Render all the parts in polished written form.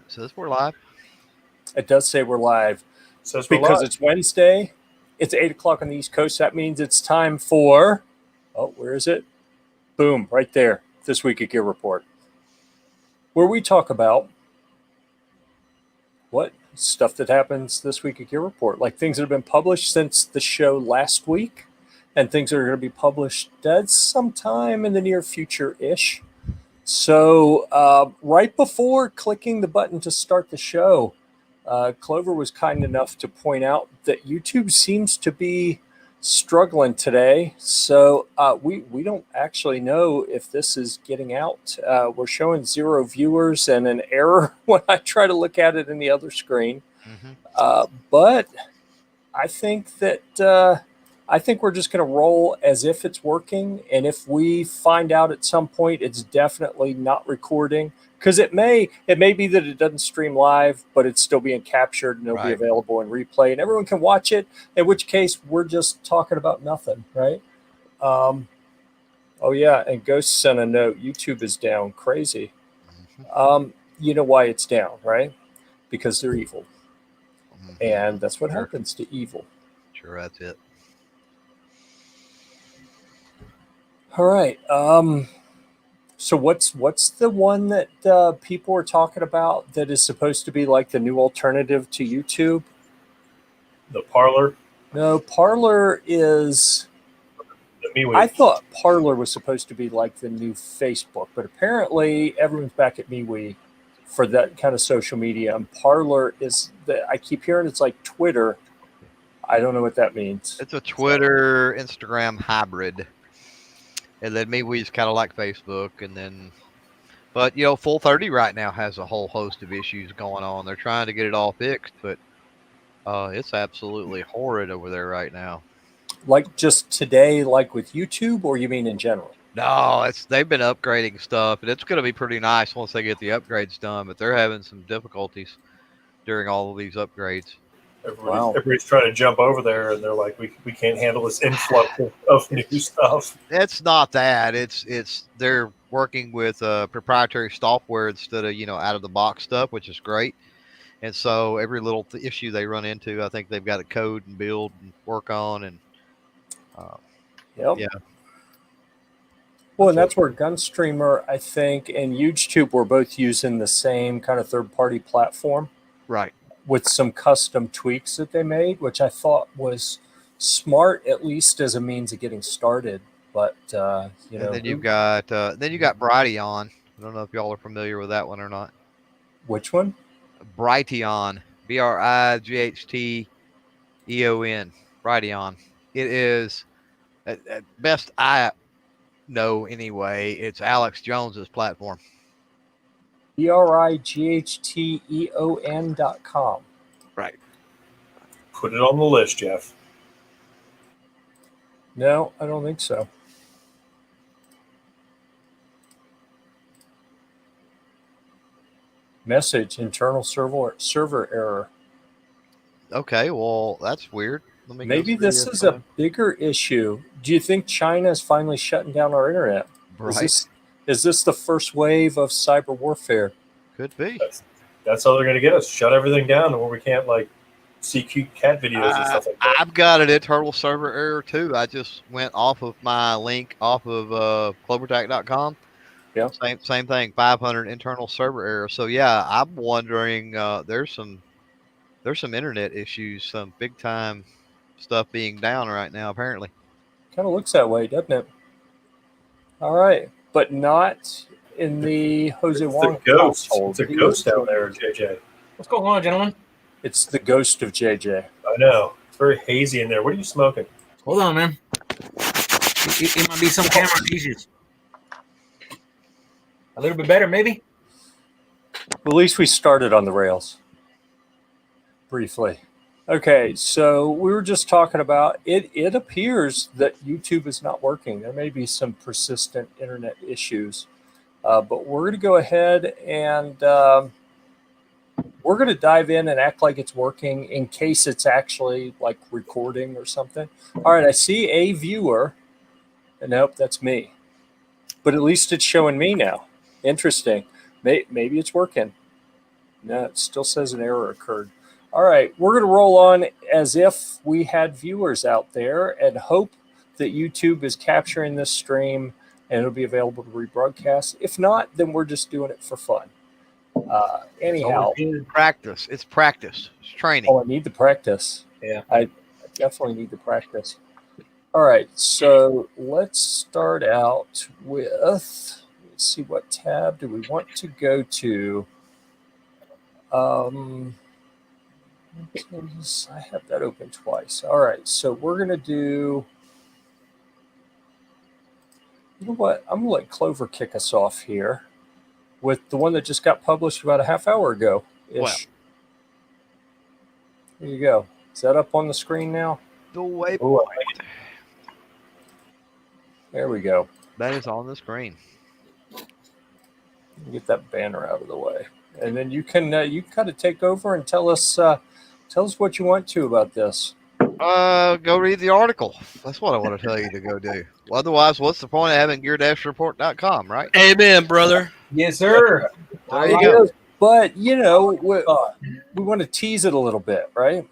Says we're live. It does say we're live. Says we're because live. it's Wednesday. It's 8 o'clock on the East Coast. That means it's time for, where is it? Boom, right there. This week at Gear Report, where we talk about what stuff that happens this week at Gear Report, like things that have been published since the show last week, and things that are going to be published sometime in the near future-ish. So right before clicking the button to start the show, Clover was kind enough to point out that YouTube seems to be struggling today. So we don't actually know if this is getting out. We're showing 0 viewers and an error when I try to look at it in the other screen. Mm-hmm. But I think that we're just going to roll as if it's working. And if we find out at some point it's definitely not recording, because it may be that it doesn't stream live, but it's still being captured and it'll be available in replay and everyone can watch it, in which case we're just talking about nothing, right? Oh yeah, and Ghost sent a note. YouTube is down crazy. Mm-hmm. You know why it's down, right? Because they're evil. Mm-hmm. And that's what happens to evil. Sure, that's it. All right. So what's the one that people are talking about that is supposed to be like the new alternative to YouTube? The Parler. No, Parler is. The MeWe. I thought Parler was supposed to be like the new Facebook, but apparently everyone's back at MeWe for that kind of social media. And Parler is I keep hearing it's like Twitter. I don't know what that means. It's a Twitter, Instagram hybrid. And then MeWe's kind of like Facebook, but Full 30 right now has a whole host of issues going on. They're trying to get it all fixed, but it's absolutely horrid over there right now. Like just today, like with YouTube, or you mean in general? No, they've been upgrading stuff, and it's going to be pretty nice once they get the upgrades done. But they're having some difficulties during all of these upgrades. Everybody's trying to jump over there, and they're like, we can't handle this influx of new stuff. It's not that. It's they're working with proprietary software instead of out of the box stuff, which is great. And so every little issue they run into, I think they've got to code and build and work on. And yep. Yeah. Well, and that's where Gunstreamer, I think, and YouTube were both using the same kind of third-party platform. Right. With some custom tweaks that they made, which I thought was smart, at least as a means of getting started. But and then you've got Brighteon. I don't know if y'all are familiar with that one or not. Which one? Brighteon, Brighton. Brighteon. It is, at best I know anyway, it's Alex Jones's platform. BRIGHTEON.com. Right. Put it on the list, Jeff. No, I don't think so. Message, internal server error. Okay, well, that's weird. Maybe this is a bigger issue. Do you think China is finally shutting down our internet? Right. Is this the first wave of cyber warfare? Could be. That's how they're going to get us. Shut everything down where we can't see cute cat videos and stuff like that. I've got an internal server error too. I just went off of my link off of clovertac.com. Yeah. Same thing. 500 internal server error. So yeah, I'm wondering. There's some internet issues. Some big time stuff being down right now. Apparently. Kind of looks that way, doesn't it? All right, but not in the Jose Wong household. It's a ghost down there, JJ. What's going on, gentlemen? It's the ghost of JJ. I know. It's very hazy in there. What are you smoking? Hold on, man. It might be some camera issues. A little bit better, maybe? At least we started on the rails. Briefly. Okay, so we were just talking about it. It appears that YouTube is not working. There may be some persistent internet issues. But we're going to go ahead and we're going to dive in and act like it's working in case it's actually like recording or something. All right, I see a viewer. Nope, that's me. But at least it's showing me now. Interesting. Maybe it's working. No, it still says an error occurred. All right, we're going to roll on as if we had viewers out there and hope that YouTube is capturing this stream and it'll be available to rebroadcast. If not, then we're just doing it for fun. Anyhow, Practice. It's practice. It's training. oh, I need to practice. Yeah. I definitely need to practice. All right, so let's start out with, let's see, what tab do we want to go to? I have that open twice. All right, so we're going to do, you know what? I'm going to let Clover kick us off here with the one that just got published about a half hour ago. Well. There you go. Is that up on the screen now? The waypoint. There we go. That is on the screen. Get that banner out of the way, and then you can kind of take over and tell us what you want to about this. Go read the article. That's what I want to tell you to go do. Well, otherwise, what's the point of having Gear-Report.com, right? Amen, brother. Yes, sir. There you go. But you know, we want to tease it a little bit, right?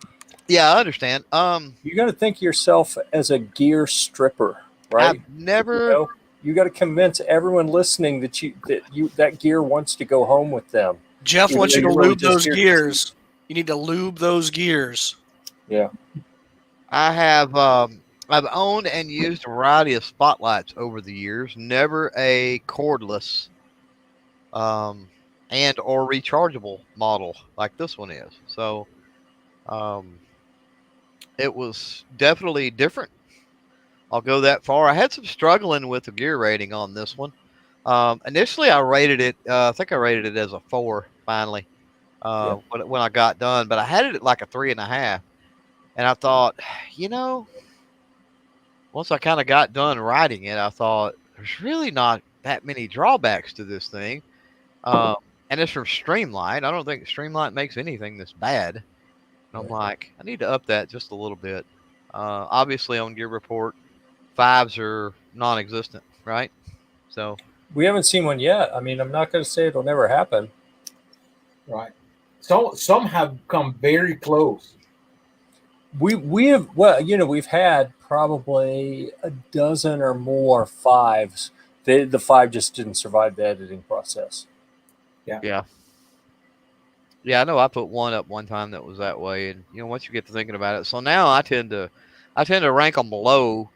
Yeah, I understand. You got to think of yourself as a gear stripper, right? I've never. You got to convince everyone listening that gear wants to go home with them. Jeff wants you to really lube just those here- gears. You need to lube those gears. Yeah. I have. I've owned and used a variety of spotlights over the years. Never a cordless, and or rechargeable model like this one is. So, it was definitely different. I'll go that far. I had some struggling with the gear rating on this one. Initially, I rated it. I think I rated it as a 4. Finally, when I got done, but I had it at like a 3.5, and I thought, you know, once I kind of got done writing it, I thought there's really not that many drawbacks to this thing. And it's from Streamlight. I don't think Streamlight makes anything this bad. And I'm like, I need to up that just a little bit. Obviously, on Gear Report, 5s are non-existent, right? So We haven't seen one yet. I mean, I'm not going to say it'll never happen. Right. So some have come very close. We have, well, you know, we've had probably a dozen or more 5s. The 5 just didn't survive the editing process. yeah, I know. I put one up one time that was that way, and you know, once you get to thinking about it, so now I tend to rank them below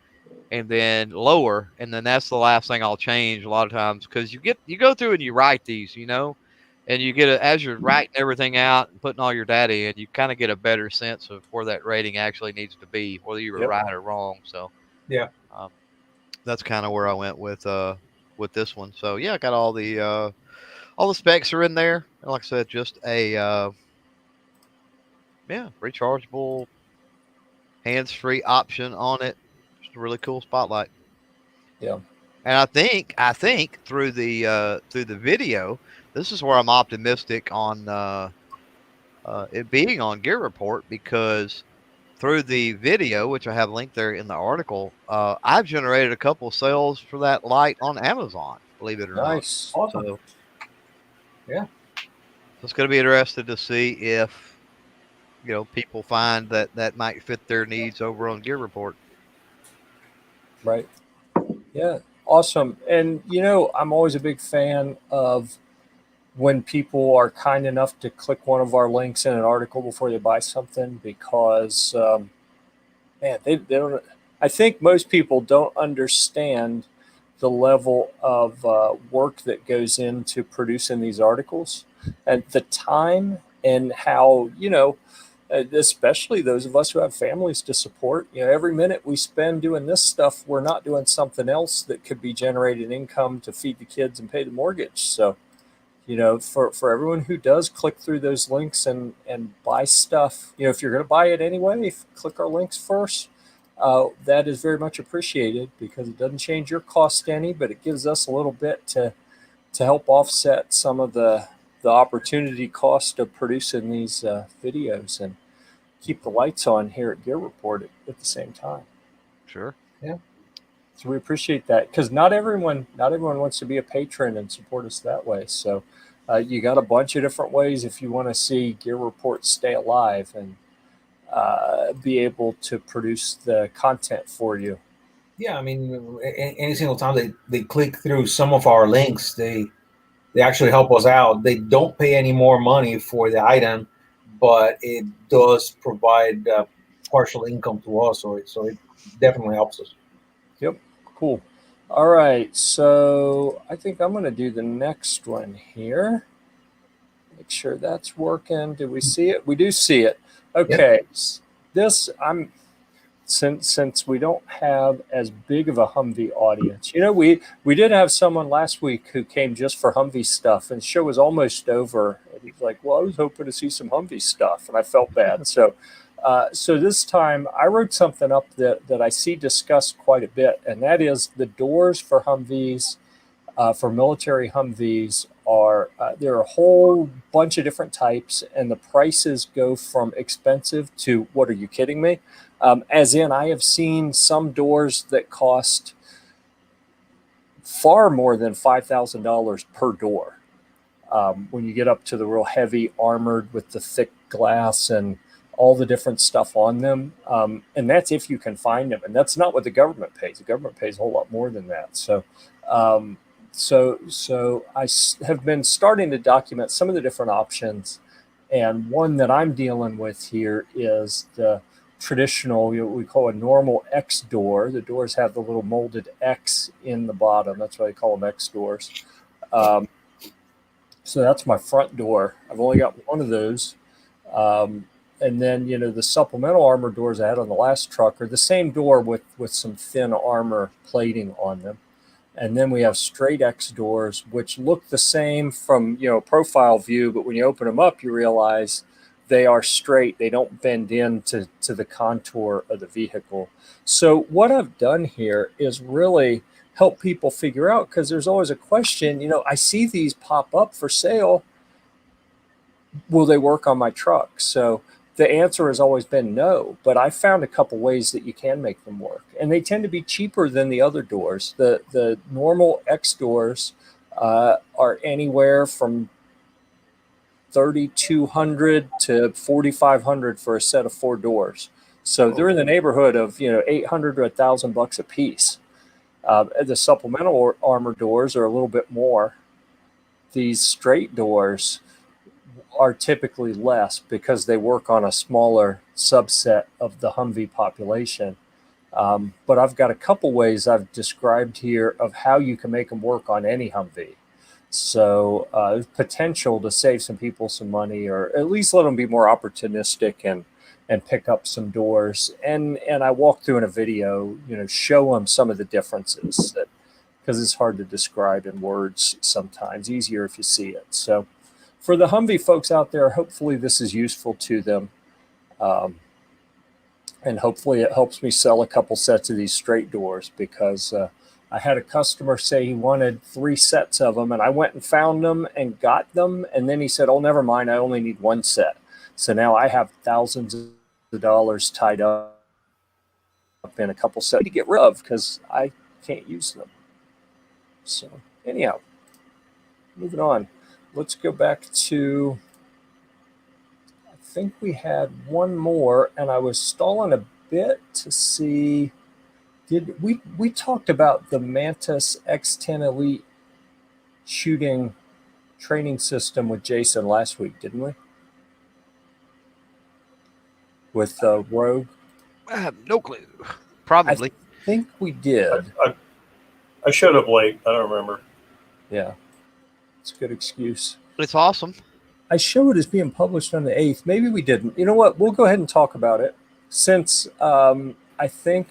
and then lower, and then that's the last thing I'll change a lot of times, because you go through and you write these, you know, and you get as you're writing everything out and putting all your data in, you kind of get a better sense of where that rating actually needs to be, whether you were right or wrong. So that's kind of where I went with this one. So yeah, I got all the specs are in there. And like I said, just a rechargeable, hands-free option on it. Just a really cool spotlight. Yeah. And I think through the video, this is where I'm optimistic on it being on Gear Report, because through the video, which I have linked there in the article, I've generated a couple sales for that light on Amazon, believe it or Nice. not. Awesome. So, Yeah. it's going to be interesting to see if, you know, people find that might fit their needs over on Gear Report. Right. Yeah. Awesome. And, you know, I'm always a big fan of when people are kind enough to click one of our links in an article before they buy something, because, man, they don't, I think most people don't understand the level of work that goes into producing these articles, and the time, and how, you know, especially those of us who have families to support, you know, every minute we spend doing this stuff, we're not doing something else that could be generating income to feed the kids and pay the mortgage. So, you know, for everyone who does click through those links and buy stuff, you know, if you're going to buy it anyway, click our links first. That is very much appreciated, because it doesn't change your cost any, but it gives us a little bit to help offset some of the opportunity cost of producing these videos and keep the lights on here at Gear Report at the same time. Sure. Yeah. So we appreciate that, because not everyone wants to be a patron and support us that way. So You got a bunch of different ways if you want to see Gear Report stay alive and be able to produce the content for you. Yeah, I mean, any single time they click through some of our links, they actually help us out. They don't pay any more money for the item, but it does provide partial income to us, so it definitely helps us. Yep, cool. All right, so I think I'm going to do the next one here. Make sure that's working. Do we see it? We do see it. Okay, this I'm since we don't have as big of a Humvee audience. You know, we did have someone last week who came just for Humvee stuff, and the show was almost over. And he's like, "Well, I was hoping to see some Humvee stuff," and I felt bad. So, so this time I wrote something up that I see discussed quite a bit, and that is the doors for Humvees, for military Humvees. There are a whole bunch of different types, and the prices go from expensive to what are you kidding me? As in, I have seen some doors that cost far more than $5,000 per door. When you get up to the real heavy armored with the thick glass and all the different stuff on them. And that's if you can find them. And that's not what the government pays. The government pays a whole lot more than that. So I have been starting to document some of the different options. And one that I'm dealing with here is the traditional, what we call a normal X door. The doors have the little molded X in the bottom. That's why they call them X doors. So that's my front door. I've only got one of those. And then, the supplemental armor doors I had on the last truck are the same door with some thin armor plating on them. And then we have straight X doors, which look the same from, profile view, but when you open them up, you realize they are straight. They don't bend into the contour of the vehicle. So what I've done here is really help people figure out, because there's always a question, I see these pop up for sale. Will they work on my truck? So the answer has always been no, but I found a couple ways that you can make them work. And they tend to be cheaper than the other doors. The normal X doors are anywhere from $3,200 to $4,500 for a set of 4 doors. So they're in the neighborhood of $800 to $1,000 a piece. The supplemental armor doors are a little bit more. These straight doors are typically less because they work on a smaller subset of the Humvee population. But I've got a couple ways I've described here of how you can make them work on any Humvee. So there's potential to save some people some money, or at least let them be more opportunistic and pick up some doors. And I walk through in a video, show them some of the differences, because it's hard to describe in words sometimes, easier if you see it. So for the Humvee folks out there, hopefully this is useful to them. And hopefully it helps me sell a couple sets of these straight doors, because I had a customer say he wanted 3 sets of them, and I went and found them and got them. And then he said, "Oh, never mind, I only need 1 set." So now I have thousands of dollars tied up in a couple sets to get rid of because I can't use them. So anyhow, moving on. Let's go back to, I think we had one more, and I was stalling a bit to see, did we talked about the Mantis X10 Elite shooting training system with Jason last week, didn't we? With Rogue? I have no clue. Probably. I think we did. I showed up late. I don't remember. Yeah. It's a good excuse. It's awesome. I show it as being published on the 8th. Maybe we didn't. You know what? We'll go ahead and talk about it, since I think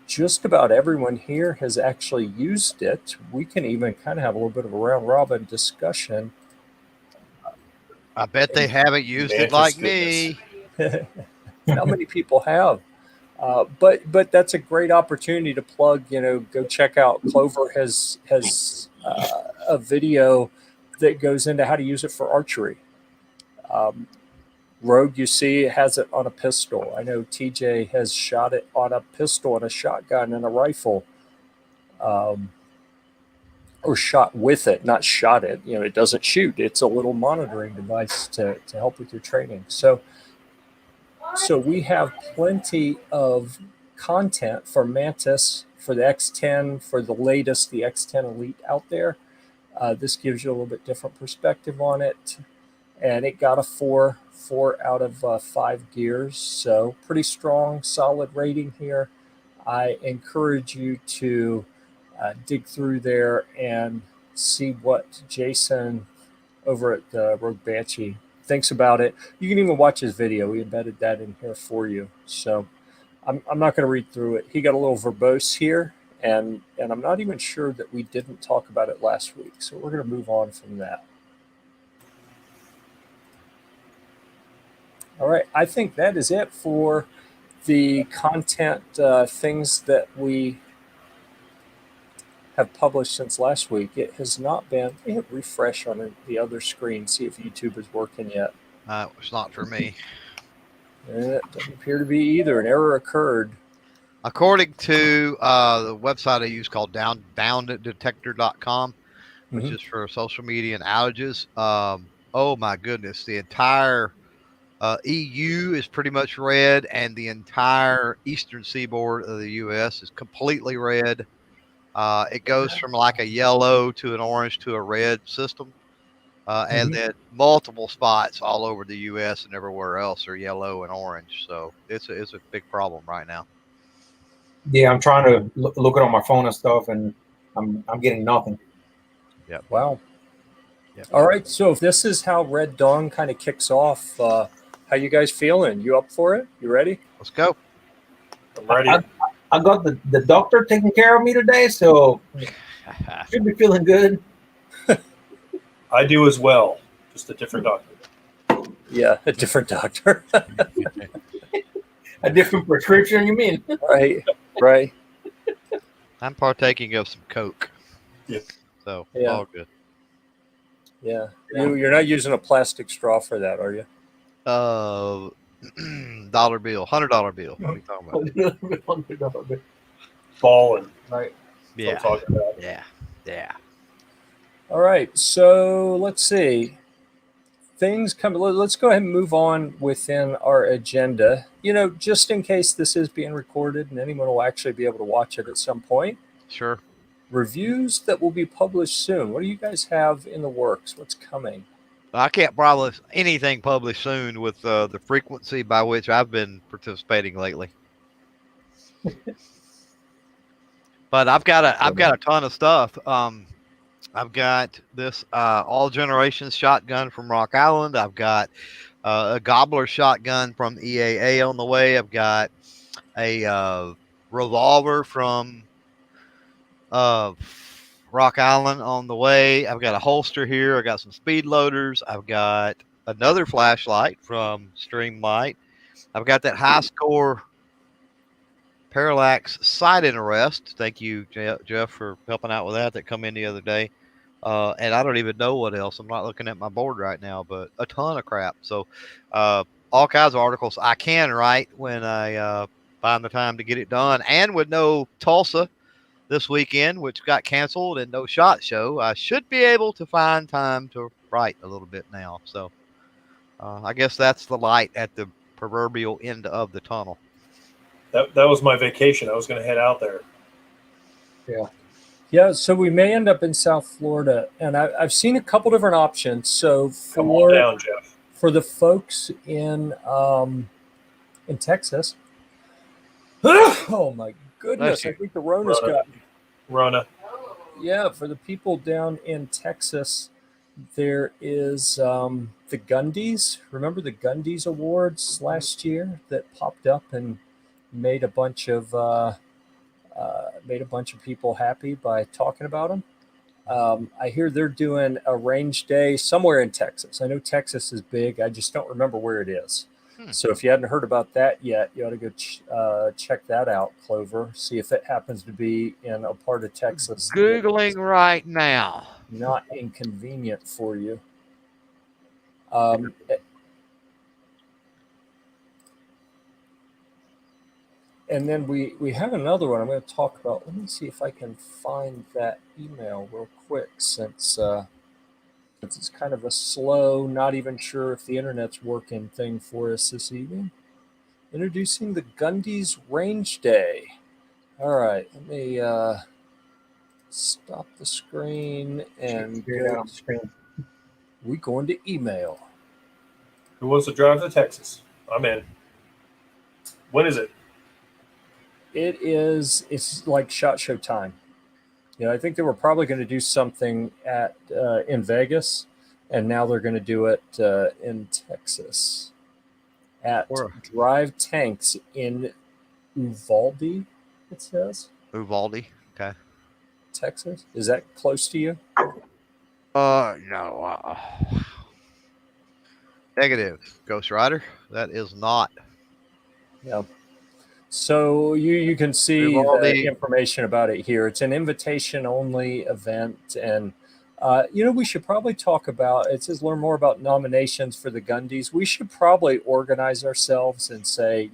just about everyone here has actually used it. We can even kind of have a little bit of a round robin discussion. I bet they haven't used it like me. Not many people have. But that's a great opportunity to plug. Go check out Clover has a video that goes into how to use it for archery. Rogue, you see, has it on a pistol. I know TJ has shot it on a pistol and a shotgun and a rifle. or shot with it, not shot it. You know, it doesn't shoot. It's a little monitoring device to help with your training. So we have plenty of content for Mantis, for the X10, for the latest, the X10 Elite out there. This gives you a little bit different perspective on it. And it got a 4 out of 5 gears. So pretty strong, solid rating here. I encourage you to dig through there and see what Jason over at Rogue Banshee thinks about it. You can even watch his video. We embedded that in here for you. So I'm not going to read through it. He got a little verbose here, and I'm not even sure that we didn't talk about it last week. So we're going to move on from that. All right. I think that is it for the content things that we have published since last week. It has not been. Let me hit refresh on the other screen, see if YouTube is working yet. It's not for me. It doesn't appear to be either. An error occurred. According to the website I use called DownDetector.com, which is for social media and outages. Oh my goodness, the entire EU is pretty much red, and the entire eastern seaboard of the US is completely red. It goes from like a yellow to an orange to a red system. And then multiple spots all over the U.S. and everywhere else are yellow and orange. So it's a big problem right now. Yeah, I'm trying to look it on my phone and stuff, and I'm getting nothing. Yep. Wow. Yep. All right. So if this is how Red Dawn kind of kicks off, how you guys feeling? You up for it? You ready? Let's go. I'm ready. I got the doctor taking care of me today, so should be feeling good. I do as well, just a different doctor. Yeah, a different doctor. A different prescription, you mean? Right. I'm partaking of some Coke. Yeah. So Yeah. all good. Yeah. You're not using a plastic straw for that, are you? Dollar bill, $100 bill. What are you talking about? Balling. Right. Yeah. That's what I'm talking about. Yeah. All right. So let's see. Things come. Let's go ahead and move on within our agenda. You know, just in case this is being recorded and anyone will actually be able to watch it at some point. Sure. Reviews that will be published soon. What do you guys have in the works? What's coming? I can't promise anything published soon with the frequency by which I've been participating lately. But I've got a ton of stuff. I've got this all generations shotgun from Rock Island. I've got a Gobbler shotgun from EAA on the way. I've got a revolver from Rock Island on the way. I've got a holster here. I got some speed loaders. I've got another flashlight from Streamlight. I've got that high score Parallax sight interest. Thank you, Jeff, for helping out with that come in the other day. And I don't even know what else. I'm not looking at my board right now, but a ton of crap. So all kinds of articles I can write when I find the time to get it done. And with no Tulsa this weekend, which got canceled, and no SHOT Show, I should be able to find time to write a little bit now. So I guess that's the light at the proverbial end of the tunnel. That was my vacation. I was going to head out there. Yeah, so we may end up in South Florida, and I've seen a couple different options. So Come on down, Jeff. For the folks in Texas, oh my goodness, I think the Rona's got me. Rona. Yeah, for the people down in Texas, there is the Gundies. Remember the Gundies Awards last year that popped up and made a bunch of people happy by talking about them. I hear they're doing a range day somewhere in Texas. I know Texas is big. I just don't remember where it is. So if you hadn't heard about that yet, you ought to go check that out, Clover. See if it happens to be in a part of Texas. Googling right now. Not inconvenient for you. And then we have another one I'm going to talk about. Let me see if I can find that email real quick, since it's kind of a slow, not even sure if the internet's working thing for us this evening. Introducing the Gundy's Range Day. All right, let me stop the screen and Figure it out go. on the screen. We going to email. Who wants to drive to Texas? I'm in. When is it? It's like SHOT Show time. I think they were probably going to do something at in Vegas, and now they're going to do it in Texas at Where? Drive Tanks in Uvalde. It says Uvalde. Okay. Texas. Is that close to you? No. Negative. Ghost Rider. That is not. Yeah. So you can see Uvalde. the information about it here. It's an invitation only event, and we should probably talk about. It says learn more about nominations for the Gundies. We should probably organize ourselves and say,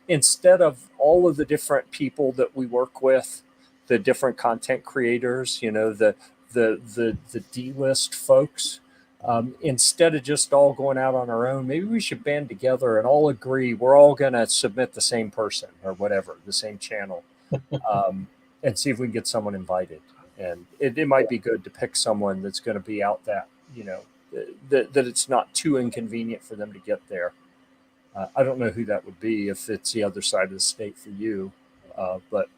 instead of all of the different people that we work with, the different content creators, the D-list folks. Instead of just all going out on our own, maybe we should band together and all agree we're all going to submit the same person or whatever, the same channel, and see if we can get someone invited. And it might be good to pick someone that's going to be out that, that it's not too inconvenient for them to get there. I don't know who that would be if it's the other side of the state for you. But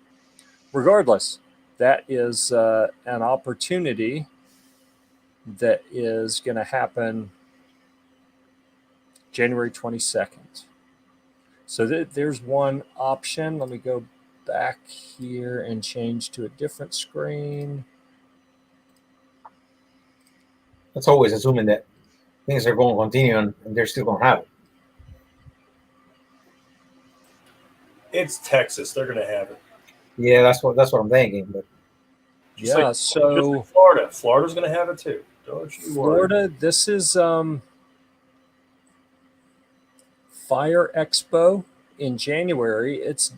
regardless, that is an opportunity that is going to happen January 22nd. So there's one option. Let me go back here and change to a different screen. That's always assuming that things are going to continue and they're still going to have it. It's Texas. They're going to have it. Yeah, that's what I'm thinking. But Just Yeah, like so Florida. Florida's going to have it too. Don't you worry. Florida, this is Fire Expo in January. It's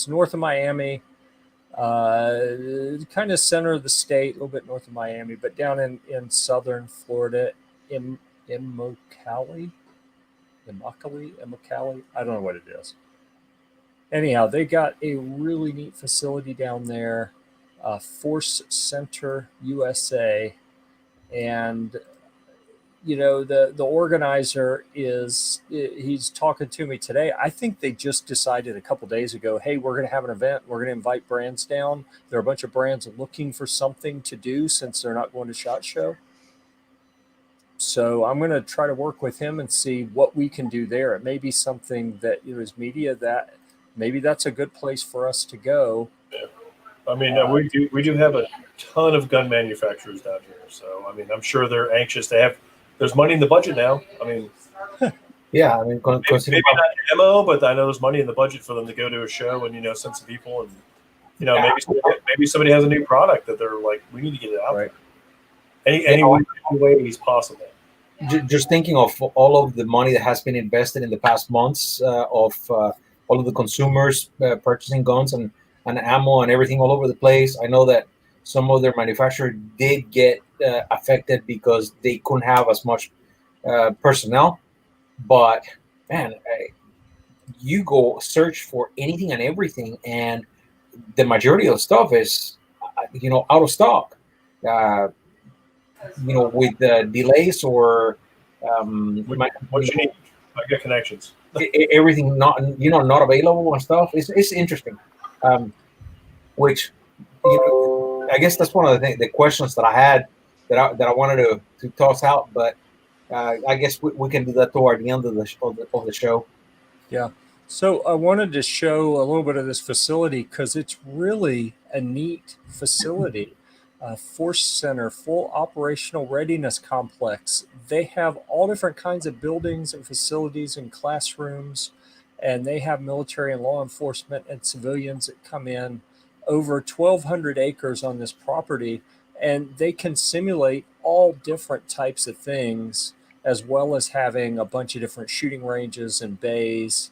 north of Miami, kind of center of the state, a little bit north of Miami, but down in southern Florida, in Immokalee. I don't know what it is. Anyhow, they got a really neat facility down there, Force Center USA, and the organizer he's talking to me today. I think they just decided a couple days ago, hey, we're going to have an event. We're going to invite brands down. There are a bunch of brands looking for something to do since they're not going to SHOT Show. So I'm going to try to work with him and see what we can do there. It may be something that, as media, that maybe that's a good place for us to go. Yeah. I mean, we do have a ton of gun manufacturers down here. So, I mean, I'm sure they're anxious to have. There's money in the budget now. I mean, yeah, I mean, maybe not ammo, but I know there's money in the budget for them to go to a show and send some people, and maybe somebody has a new product that they're like, we need to get it out right. there. Any way he's possible. Just thinking of all of the money that has been invested in the past months of all of the consumers purchasing guns and ammo and everything all over the place. I know that some of their manufacturers did get affected because they couldn't have as much personnel. But man, you go search for anything and everything, and the majority of stuff is, out of stock. With delays or What you need? I got connections. Everything not available and stuff. It's interesting. Which I guess that's one of the questions that I had that I wanted to toss out, but I guess we can do that toward the end of the show. Yeah. So I wanted to show a little bit of this facility because it's really a neat facility. Force Center, full operational readiness complex. They have all different kinds of buildings and facilities and classrooms, and they have military and law enforcement and civilians that come in. Over 1,200 acres on this property, and they can simulate all different types of things, as well as having a bunch of different shooting ranges and bays.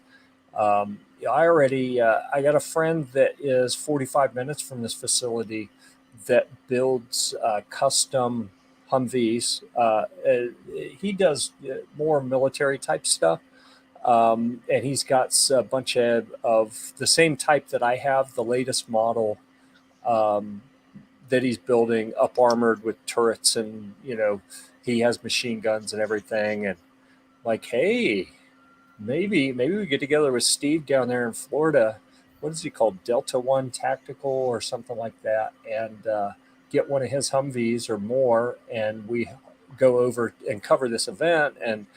I got a friend that is 45 minutes from this facility that builds custom Humvees. He does more military type stuff. And he's got a bunch of the same type that I have, the latest model that he's building, up armored with turrets, and he has machine guns and everything. And like, hey, maybe we get together with Steve down there in Florida. What is he called? Delta One Tactical or something like that, and get one of his Humvees or more, and we go over and cover this event, and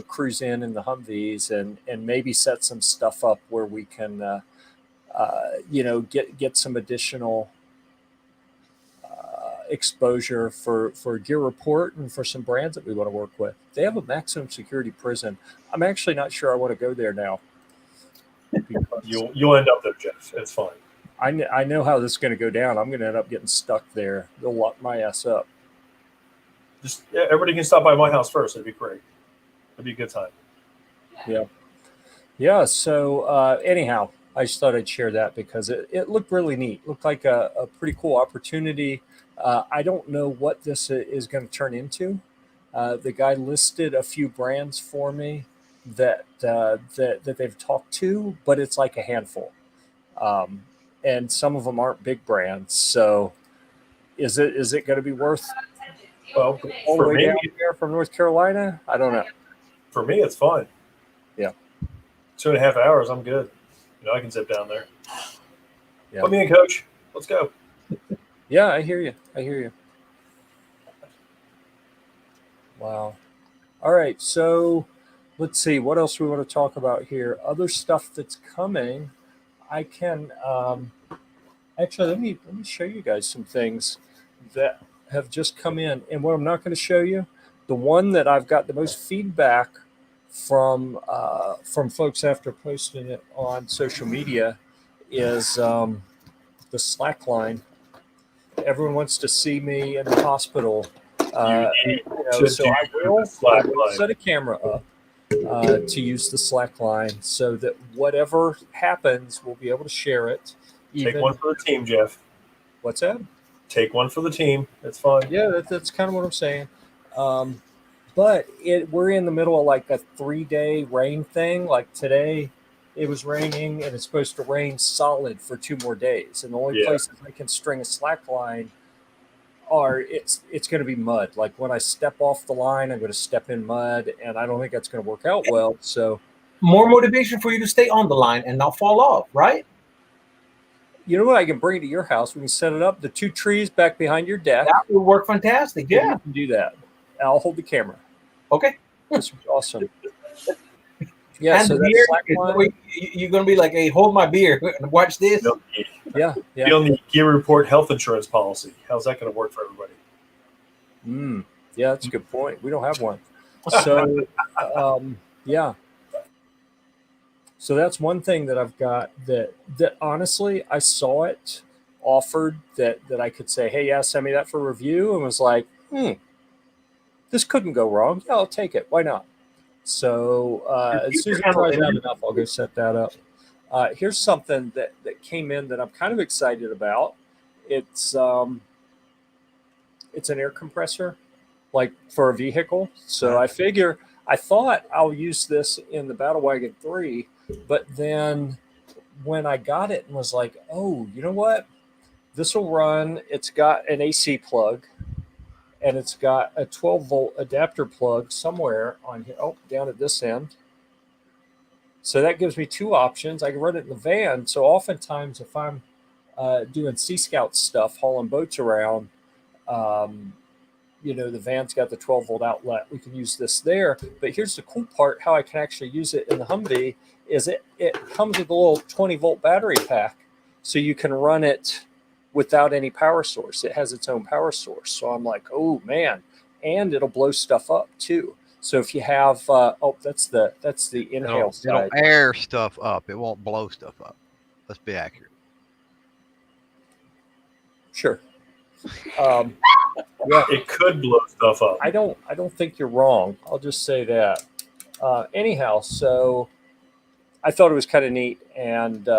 cruise in the Humvees, and maybe set some stuff up where we can get some additional exposure for Gear Report and for some brands that we want to work with. They have a maximum security prison. I'm actually not sure I want to go there now. You'll end up there, Jeff. It's fine. I know how this is going to go down. I'm going to end up getting stuck there. They'll lock my ass up. Just everybody can stop by my house first. It'd be great. It'd be a good time. Yeah. So anyhow, I just thought I'd share that because it looked really neat. Looked like a pretty cool opportunity. I don't know what this is going to turn into. The guy listed a few brands for me that they've talked to, but it's like a handful, and some of them aren't big brands. So, is it going to be worth? Well, all the for way me, down here from North Carolina? I don't know. For me, it's fine. Yeah. 2.5 hours, I'm good. I can zip down there. Yeah. Put me in, coach. Let's go. Yeah, I hear you. Wow. All right, so let's see what else we want to talk about here. Other stuff that's coming. I can actually let me show you guys some things that have just come in. And what I'm not going to show you, the one that I've got the most feedback from folks after posting it on social media is the slack line. Everyone wants to see me in the hospital. So I will set a camera up to use the slack line so that whatever happens, we'll be able to share it. Take one for the team, Jeff. What's that? Take one for the team. It's fine. Yeah, that's kind of what I'm saying. But we're in the middle of like a 3-day rain thing. Like today, it was raining, and it's supposed to rain solid for 2 more days. And the only places I can string a slack line it's going to be mud. Like when I step off the line, I'm going to step in mud, and I don't think that's going to work out well. So, more motivation for you to stay on the line and not fall off, right? You know what? I can bring it to your house. We can set it up. The 2 trees back behind your deck. That would work fantastic. Yeah, we can do that. I'll hold the camera. Okay. This would be awesome. Yeah, and so beer, you're going to be like, hey, hold my beer and watch this. Yeah. Be on the Gear Report health insurance policy. How's that going to work for everybody? Yeah, that's a good point. We don't have one. So, yeah. So that's one thing that I've got that honestly, I saw it offered that I could say, hey, yeah, send me that for review, and was like, this couldn't go wrong. Yeah, I'll take it. Why not? So as soon as it dries out enough, I'll go set that up. Here's something that came in that I'm kind of excited about. It's an air compressor, like for a vehicle. So I thought I'll use this in the Battlewagon 3, but then when I got it and was like, oh, you know what? This will run. It's got an AC plug, and it's got a 12-volt adapter plug somewhere on here. Oh, down at this end. So that gives me 2 options. I can run it in the van. So oftentimes if I'm doing Sea Scout stuff, hauling boats around, the van's got the 12-volt outlet. We can use this there. But here's the cool part, how I can actually use it in the Humvee, is it comes with a little 20-volt battery pack. So you can run it without any power source. It has its own power source. So I'm like, oh, man. And it'll blow stuff up, too. So if you have, that's the inhale side. It'll air stuff up. It won't blow stuff up. Let's be accurate. Sure. Yeah, it could blow stuff up. I don't think you're wrong. I'll just say that. Anyhow, so I thought it was kind of neat. And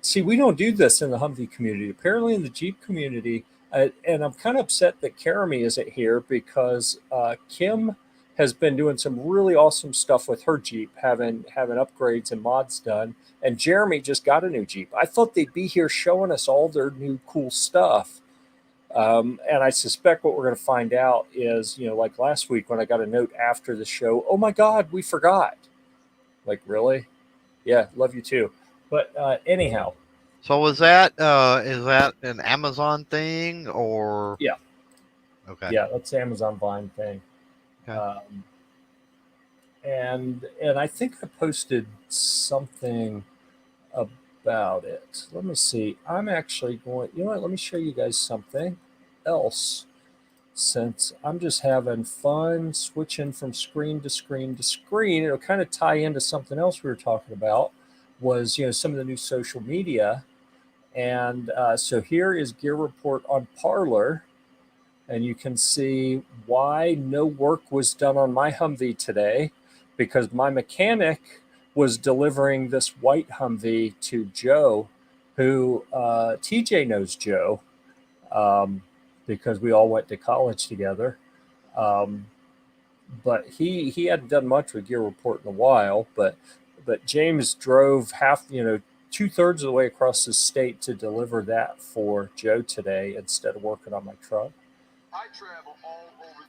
see, we don't do this in the Humvee community. Apparently, in the Jeep community, and I'm kind of upset that Karami isn't here because Kim has been doing some really awesome stuff with her Jeep, having upgrades and mods done. And Jeremy just got a new Jeep. I thought they'd be here showing us all their new cool stuff. And I suspect what we're going to find out is, like last week when I got a note after the show, oh my God, we forgot. Like, really? Yeah, love you too. But anyhow. So is that an Amazon thing or? Yeah. Okay. Yeah, that's the Amazon Vine thing. Okay. And I think I posted something about it. Let me see. I'm actually going, let me show you guys something else, since I'm just having fun switching from screen to screen to screen. It'll kind of tie into something else we were talking about, was some of the new social media. And so here is Gear Report on Parlor, and you can see why no work was done on my Humvee today, because my mechanic was delivering this white Humvee to Joe, who TJ knows Joe, because we all went to college together. But he hadn't done much with Gear Report in a while, but James drove half, 2/3 of the way across the state to deliver that for Joe today instead of working on my truck. I travel all over.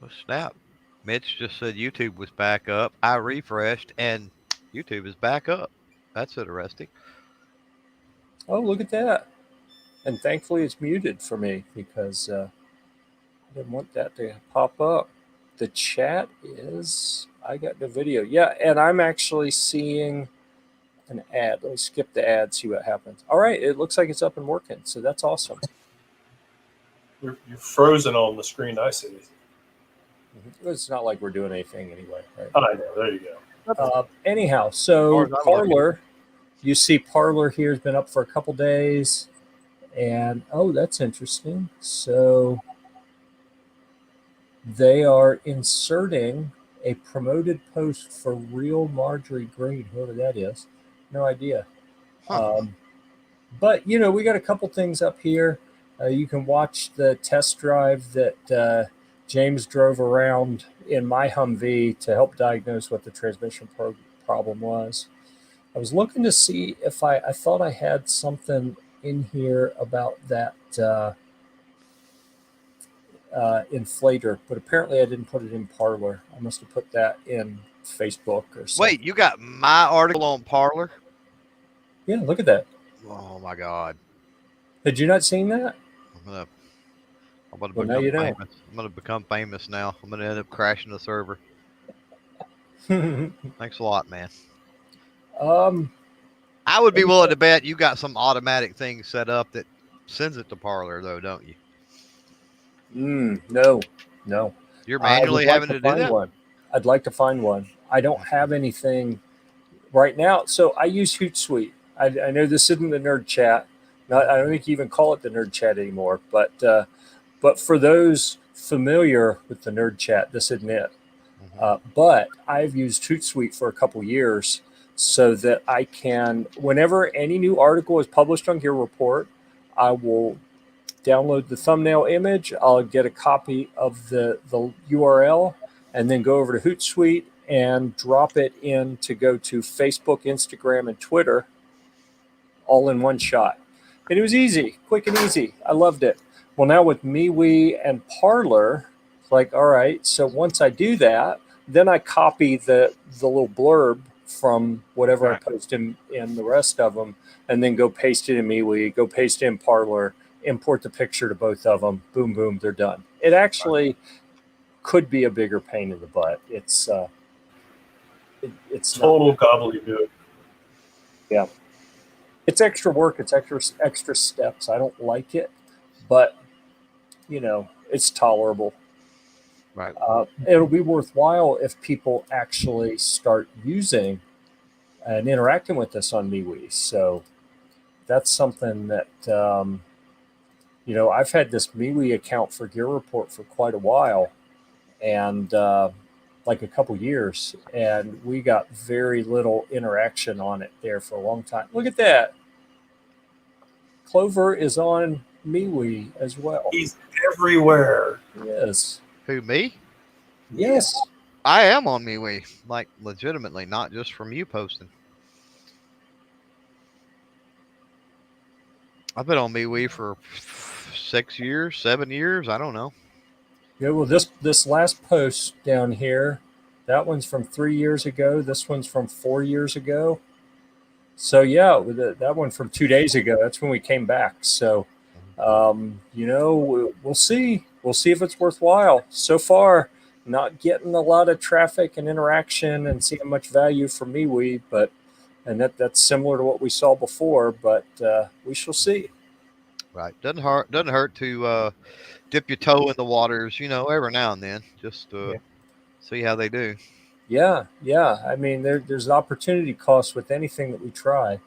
Well, snap. Mitch just said YouTube was back up. I refreshed and YouTube is back up. That's interesting. Oh, look at that. And thankfully it's muted for me because I didn't want that to pop up. The chat is, I got the video. Yeah, and I'm actually seeing an ad. Let me skip the ad, see what happens. All right, it looks like it's up and working, so that's awesome. You're frozen on the screen I see. It's not like we're doing anything anyway, right? I know. There you go. Anyhow, so As far as I'm Parlor, you see Parlor here has been up for a couple days. And, oh, that's interesting. So they are inserting a promoted post for Real Marjorie Green, whoever that is. No idea. Huh. But, we got a couple things up here. You can watch the test drive that James drove around in my Humvee to help diagnose what the transmission problem was. I was looking to see if I thought I had something in here about that inflator, but apparently I didn't put it in Parlor. I must have put that in Facebook or something. Wait, you got my article on Parlor? Yeah, look at that. Oh my God. Had you not seen that? I'm gonna Well, now become you know. famous. I'm gonna become famous now. I'm gonna end up crashing the server. Thanks a lot, man. I would be willing to bet you got some automatic thing set up that sends it to Parlor, though, don't you? No. You're I would manually like having to do find that? one. I'd like to find one. I don't have anything right now. So I use Hootsuite. I know this isn't the nerd chat. I don't think you even call it the nerd chat anymore. But for those familiar with the nerd chat, this isn't it. But I've used Hootsuite for a couple years so that I can, whenever any new article is published on Gear Report, I will download the thumbnail image. I'll get a copy of the URL and then go over to Hootsuite and drop it in to go to Facebook, Instagram, and Twitter all in one shot. And it was easy, quick and easy. I loved it. Well, now with MeWe and Parlor, it's like, all right, so once I do that, then I copy the little blurb from whatever I post in the rest of them, and then go paste it in MeWe, go paste it in Parlor, import the picture to both of them. Boom, boom, they're done. It actually could be a bigger pain in the butt. It's Total gobbledygook. Yeah. It's extra work. It's extra steps. I don't like it, but it's tolerable. Right. It'll be worthwhile if people actually start using and interacting with us on MeWe. So that's something that I've had this MeWe account for Gear Report for quite a while, and like a couple years, and we got very little interaction on it there for a long time. Look at that. Clover is on MeWe as well. He's everywhere. Yes. Who, me? Yes. I am on MeWe, like legitimately, not just from you posting. I've been on MeWe for 6 years, 7 years. I don't know. Yeah, well, this last post down here, that one's from 3 years ago. This one's from 4 years ago. So yeah, with that one from 2 days ago, that's when we came back. So, we'll see. We'll see if it's worthwhile. So far, not getting a lot of traffic and interaction and seeing much value from MeWe, and that's similar to what we saw before. But we shall see. Right. Doesn't hurt to dip your toe in the waters, every now and then, just to see how they do. Yeah. I mean, there's opportunity cost with anything that we try.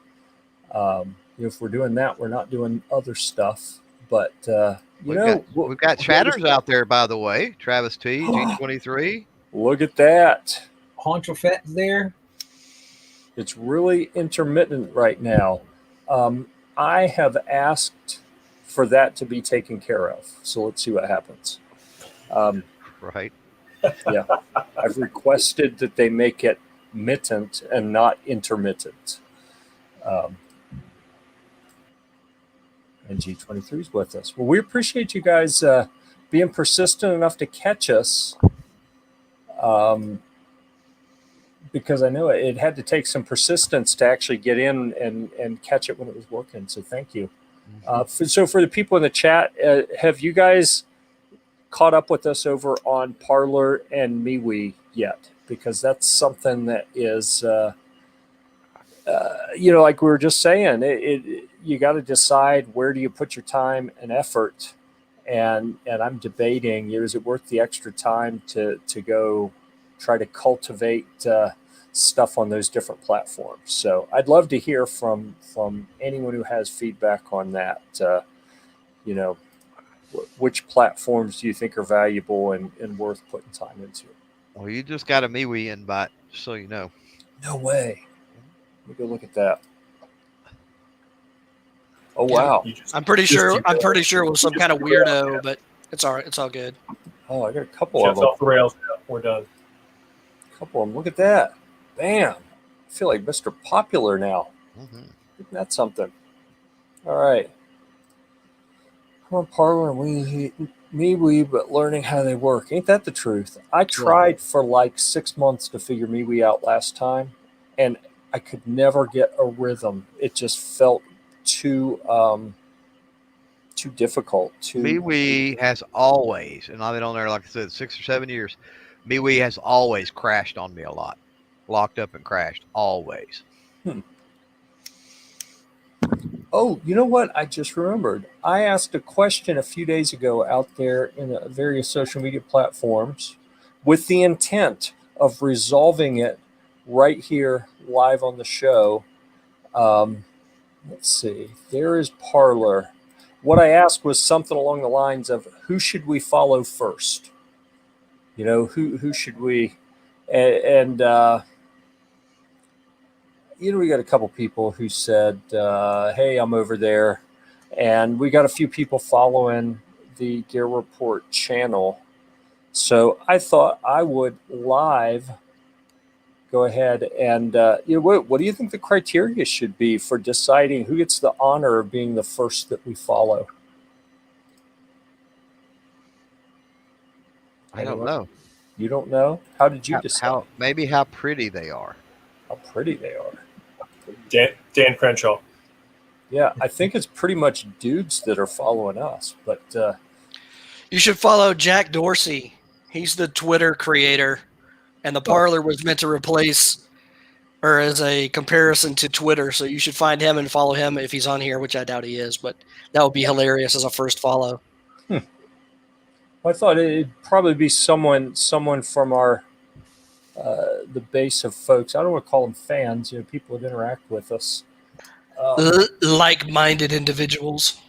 If we're doing that, we're not doing other stuff. But we've got chatters out there, by the way. Travis T, G23. Look at that. Honcho Fat's there. It's really intermittent right now. I have asked for that to be taken care of. So let's see what happens. Right. Yeah. I've requested that they make it mittent and not intermittent. And G23 is with us. Well, we appreciate you guys being persistent enough to catch us. Because I know it had to take some persistence to actually get in and catch it when it was working. So thank you. So for the people in the chat, have you guys caught up with us over on Parler and MeWe yet? Because that's something that is, like we were just saying, you got to decide where do you put your time and effort. And I'm debating, is it worth the extra time to go try to cultivate stuff on those different platforms? So I'd love to hear from anyone who has feedback on that. Which platforms do you think are valuable and worth putting time into? Well, you just got a MeWe invite, just so you know. No way. Let me go look at that. Oh, Yeah. wow. I'm pretty sure it was some kind of weirdo, but it's all right. It's all good. Oh, I got a couple Jets of them. off the rails now. We're done. Couple of them. Look at that. Bam. I feel like Mr. Popular now. Mm-hmm. Isn't that something? All right. Come on, Parler and MeWe, but learning how they work. Ain't that the truth? I tried for like 6 months to figure MeWe out last time, and I could never get a rhythm. It just felt too difficult. MeWe has always, and I've been on there, like I said, 6 or 7 years. MeWe has always crashed on me a lot. Locked up and crashed. Always. Oh, you know what? I just remembered. I asked a question a few days ago out there in the various social media platforms with the intent of resolving it right here live on the show. Let's see. There is Parler. What I asked was something along the lines of, who should we follow first? Who should we? And we got a couple people who said, hey, I'm over there. And we got a few people following the Gear Report channel. So I thought I would live go ahead and, what do you think the criteria should be for deciding who gets the honor of being the first that we follow? I don't know. You don't know? How did you decide? Maybe how pretty they are. How pretty they are. Dan Crenshaw. Yeah, I think it's pretty much dudes that are following us, but You should follow Jack Dorsey. He's the Twitter creator, and the Parler was meant to replace or as a comparison to Twitter. So you should find him and follow him if he's on here, which I doubt he is, but that would be hilarious as a first follow. I thought it'd probably be someone from our the base of folks. I don't want to call them fans, people that interact with us. Like-minded individuals.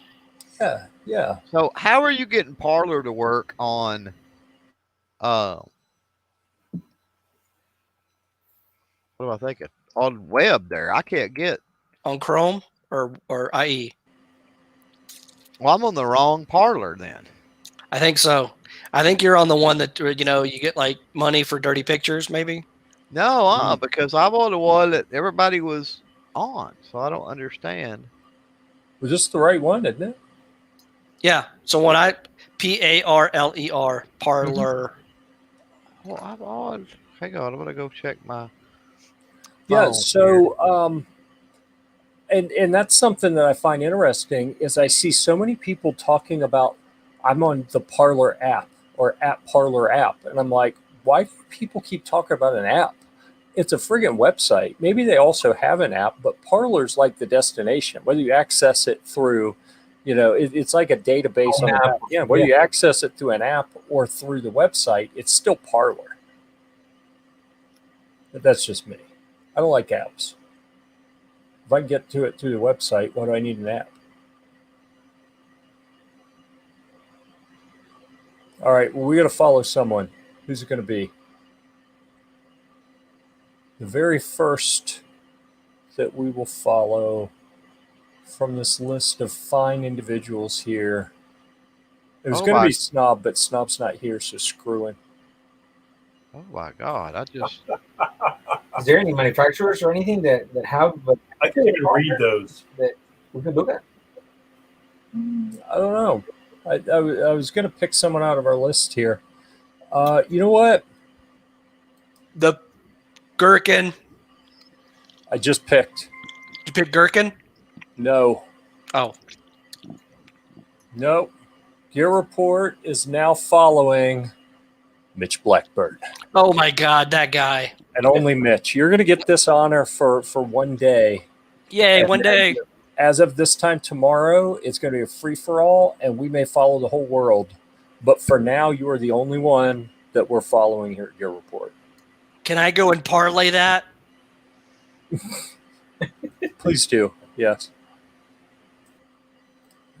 Yeah. So how are you getting Parler to work on What am I thinking? On web there, I can't get. On Chrome or IE. Well, I'm on the wrong parlor then. I think so. I think you're on the one that you get like money for dirty pictures, maybe. No, because I'm on the one that everybody was on, so I don't understand. Was this the right one, isn't it? Yeah. So when PARLER parlor. Well, I'm on. Hang on, I'm gonna go check my. Yeah. phone here. So, and that's something that I find interesting is I see so many people talking about I'm on the Parlor app or at Parlor app, and I'm like, why do people keep talking about an app? It's a friggin' website. Maybe they also have an app, but Parlor's like the destination. Whether you access it through, it's like a database on the back end. Whether you access it through an app or through the website, it's still Parlor. But that's just me. I don't like apps. If I can get to it through the website, why do I need an app? All right, well, we got to follow someone. Who's it going to be? The very first that we will follow from this list of fine individuals here. It was going to be Snob, but Snob's not here, so screw him. Oh my God! I just. Is there any manufacturers or anything that have? I can't even read those. That we can look at. I don't know. I was going to pick someone out of our list here. You know what? The Gherkin. I just picked. Did you pick Gherkin? No. Oh. Nope. Gear Report is now following Mitch Blackbird. Oh my God, that guy. And only Mitch. You're going to get this honor for one day. Yay, And one day. As of this time tomorrow, it's going to be a free-for-all, and we may follow the whole world. But for now, you are the only one that we're following here at Gear Report. Can I go and parlay that? Please do. Yes.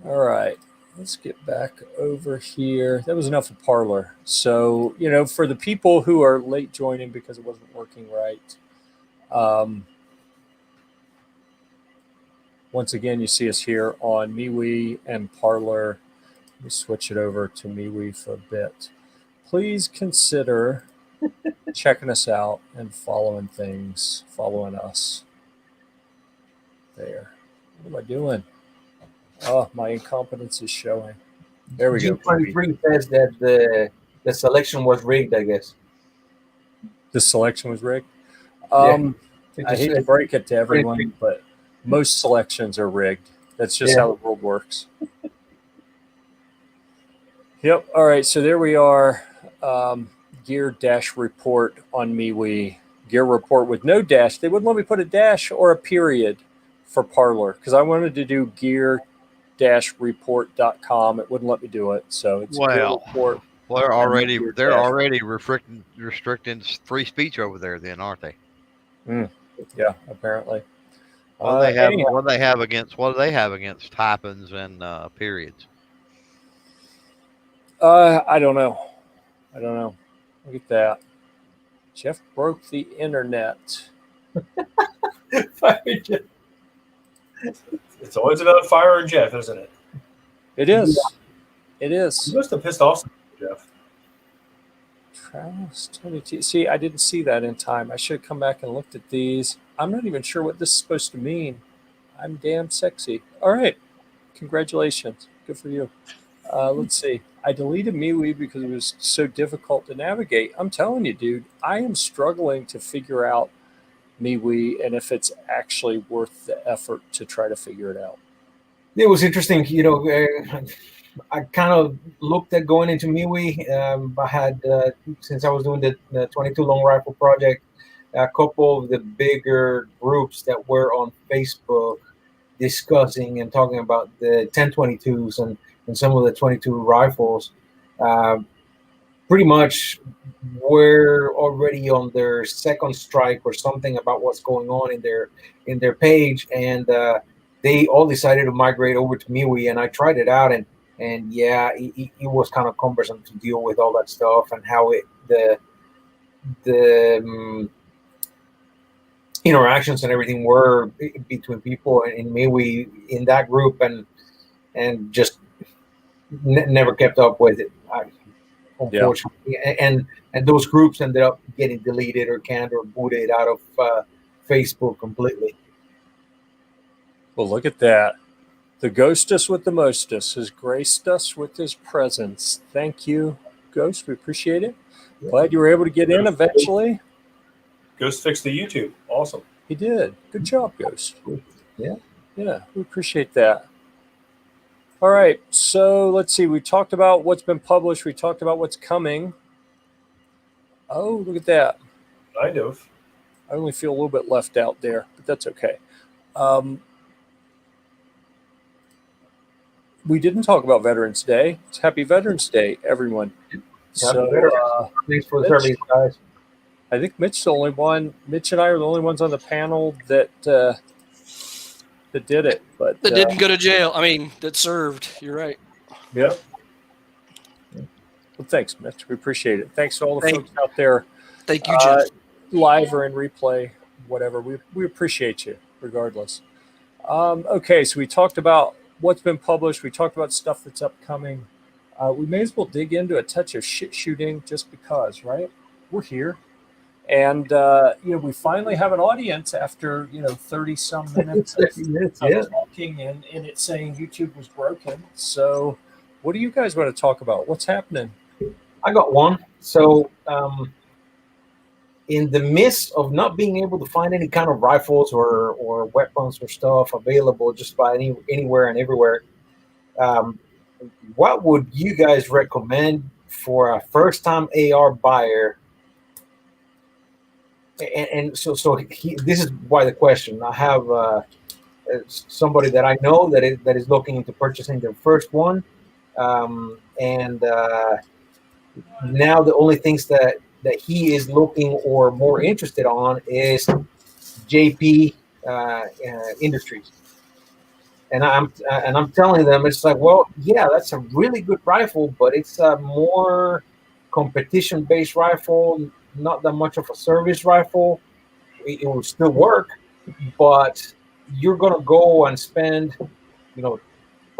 All right. Let's get back over here. That was enough of Parlor. So, for the people who are late joining because it wasn't working right, once again, you see us here on MeWe and Parlor. Let me switch it over to MeWe for a bit. Please consider checking us out and following us. There. What am I doing? Oh, my incompetence is showing. There we go. G23 says that the selection was rigged, I guess. The selection was rigged? Yeah. I hate to break it to everyone, but most selections are rigged. That's just how the world works. Yep. All right. So there we are. Gear-Report on MeWe. Gear Report with no dash. They wouldn't let me put a dash or a period for Parlor because I wanted to do Gear-Report.com. It wouldn't let me do it. So it's Gear Report. Well, they're already restricting free speech over there, then, aren't they? Yeah, apparently. What do they have against hyphens and periods? I don't know. Look at that. Jeff broke the internet. It's always about Fire and Jeff, isn't it? It is. Yeah. It is. You must have pissed off Jeff. Travis 22. See, I didn't see that in time. I should have come back and looked at these. I'm not even sure what this is supposed to mean. I'm damn sexy. All right. Congratulations. Good for you. Let's see. I deleted MeWe because it was so difficult to navigate. I'm telling you, dude, I am struggling to figure out MeWe and if it's actually worth the effort to try to figure it out. It was interesting. I kind of looked at going into MeWe. I had, since I was doing the 22 long rifle project, a couple of the bigger groups that were on Facebook discussing and talking about the 1022s and some of the 22 rifles. Pretty much were already on their second strike or something about what's going on in their page, and they all decided to migrate over to MeWe. And I tried it out, and yeah, it was kind of cumbersome to deal with all that stuff and how interactions and everything were between people, and maybe in that group, and just never kept up with it, unfortunately. And those groups ended up getting deleted or canned or booted out of Facebook completely. Well, look at that. The ghostess with the mostess has graced us with his presence. Thank you, Ghost. We appreciate it. Glad you were able to get in eventually. Ghost fixed the YouTube. Awesome. He did. Good job, Ghost. Yeah. Yeah, we appreciate that. All right, so let's see. We talked about what's been published. We talked about what's coming. Oh, look at that. Kind of. I only feel a little bit left out there, but that's okay. We didn't talk about Veterans Day. It's Happy Veterans Day, everyone. So, Thanks for the Mitch, service, guys. I think Mitch's the only one. Mitch and I are the only ones on the panel that did it. But That didn't go to jail. I mean, that served. You're right. Yeah. Well, thanks, Mitch. We appreciate it. Thanks to all the folks out there. Thank you, Jim. Live or in replay, whatever. We appreciate you regardless. Okay, so we talked about what's been published. We talked about stuff that's upcoming. We may as well dig into a touch of shit shooting just because, right? We're here. And, we finally have an audience after, 30 some minutes of talking and it saying YouTube was broken. So what do you guys want to talk about? What's happening? I got one. So, in the midst of not being able to find any kind of rifles or weapons or stuff available just by anywhere and everywhere, what would you guys recommend for a first-time AR buyer? And so this is why the question. I have somebody that I know that is looking into purchasing their first one, and now the only things that he is looking or more interested on is JP Industries. And I'm telling them, it's like, well, yeah, that's a really good rifle, but it's a more competition-based rifle, not that much of a service rifle. It will still work, but you're gonna go and spend,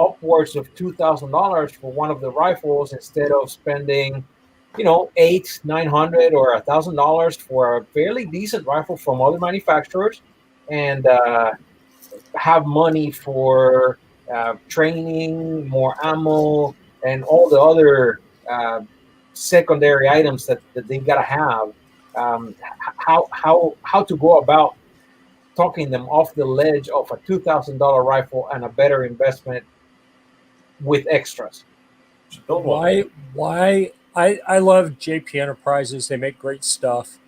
upwards of $2,000 for one of the rifles instead of spending, $800, $900, or $1,000 for a fairly decent rifle from other manufacturers, and have money for training, more ammo, and all the other secondary items that they've got to have. How to go about talking them off the ledge of a $2,000 rifle and a better investment with extras. Why? I love JP Enterprises. They make great stuff.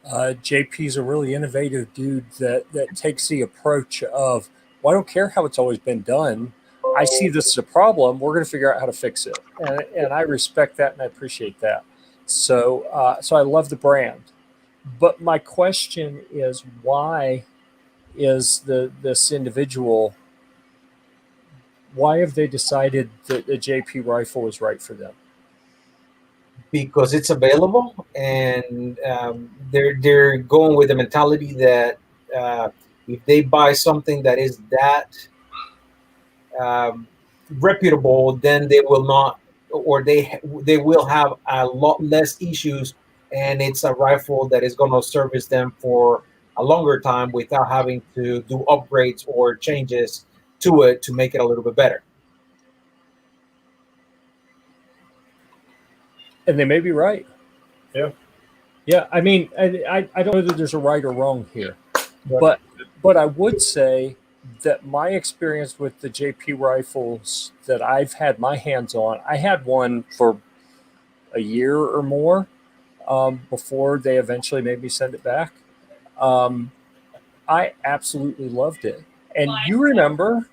JP's a really innovative dude that takes the approach of, well, I don't care how it's always been done. I see this as a problem. We're going to figure out how to fix it. And I respect that and I appreciate that. So I love the brand. But my question is, why is this individual, why have they decided that the JP rifle is right for them? Because it's available, and they're going with the mentality that if they buy something that is that reputable, then they will not, or they will have a lot less issues, and it's a rifle that is going to service them for a longer time without having to do upgrades or changes to it to make it a little bit better. And they may be right. Yeah. Yeah. I mean, I don't know that there's a right or wrong here, but I would say that my experience with the JP rifles that I've had my hands on, I had one for a year or more before they eventually made me send it back. I absolutely loved it. And you remember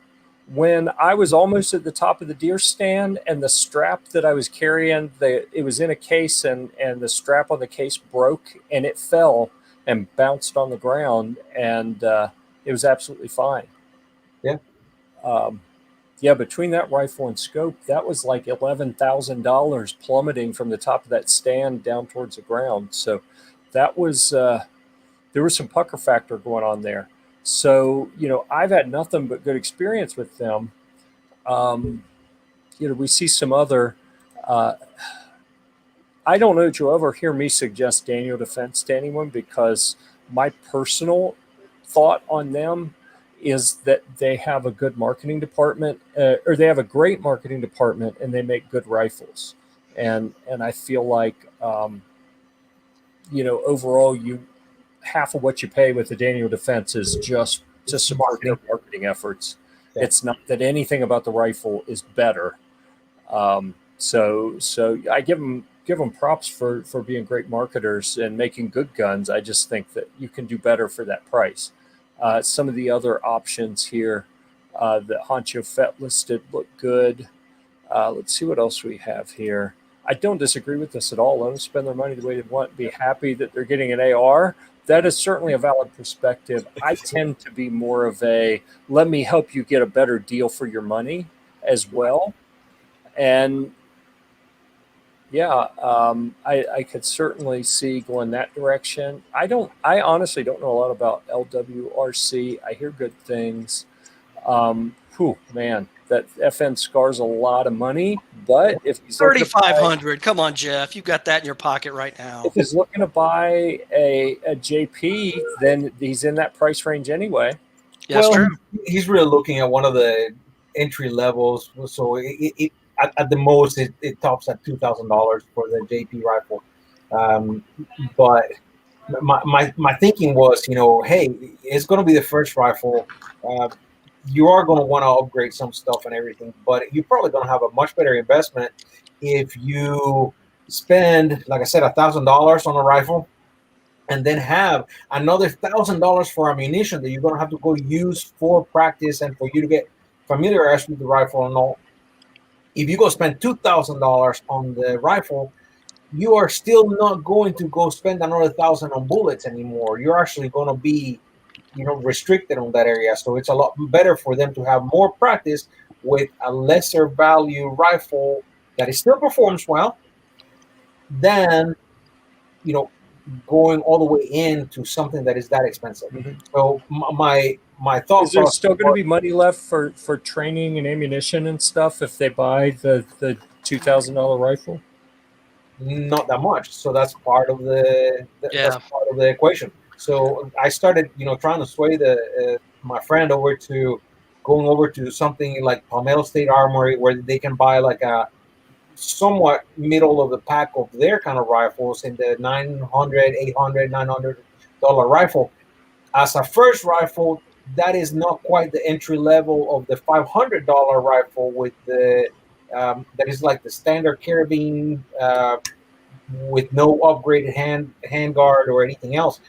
when I was almost at the top of the deer stand and the strap that I was carrying, it was in a case and the strap on the case broke and it fell and bounced on the ground, and it was absolutely fine. Yeah. Yeah, between that rifle and scope, that was like $11,000 plummeting from the top of that stand down towards the ground. So that was there was some pucker factor going on there. So, I've had nothing but good experience with them. We see some other. I don't know that you'll ever hear me suggest Daniel Defense to anyone, because my personal thought on them is that they have a good marketing department, or they have a great marketing department, and they make good rifles. And I feel like, overall, half of what you pay with the Daniel Defense is just to support their marketing efforts. Yeah. It's not that anything about the rifle is better. So I give them props for being great marketers and making good guns. I just think that you can do better for that price. Some of the other options here that Honcho Fett listed look good. Let's see what else we have here. I don't disagree with this at all. Let them spend their money the way they want. Be happy that they're getting an AR. That is certainly a valid perspective. I tend to be more of a, let me help you get a better deal for your money as well. And yeah, I could certainly see going that direction. I honestly don't know a lot about LWRC. I hear good things. Man, that FN Scar's a lot of money, but if he's $3,500, come on, Jeff, you got that in your pocket right now. If he's looking to buy a JP, then he's in that price range anyway. Yeah, that's true. He's really looking at one of the entry levels, so at the most it tops at $2,000 for the JP rifle. But my thinking was, hey, it's going to be the first rifle. You are going to want to upgrade some stuff and everything, but you're probably going to have a much better investment if you spend, like I said, $1,000 on a rifle, and then have another $1,000 for ammunition that you're going to have to go use for practice and for you to get familiarized with the rifle and all. If you go spend $2,000 on the rifle, you are still not going to go spend another $1,000 on bullets anymore. You're actually going to be, restricted on that area. So it's a lot better for them to have more practice with a lesser value rifle that it still performs well than, going all the way into something that is that expensive. Mm-hmm. So my thought is there still going to be money left for training and ammunition and stuff if they buy the $2,000 rifle? Not that much. So that's part of that's part of the equation. So I started, trying to sway my friend going over to something like Palmetto State Armory, where they can buy like a somewhat middle of the pack of their kind of rifles in the $900, $800, $900 rifle. As a first rifle, that is not quite the entry level of the $500 rifle with the that is like the standard carabine with no upgraded handguard or anything else.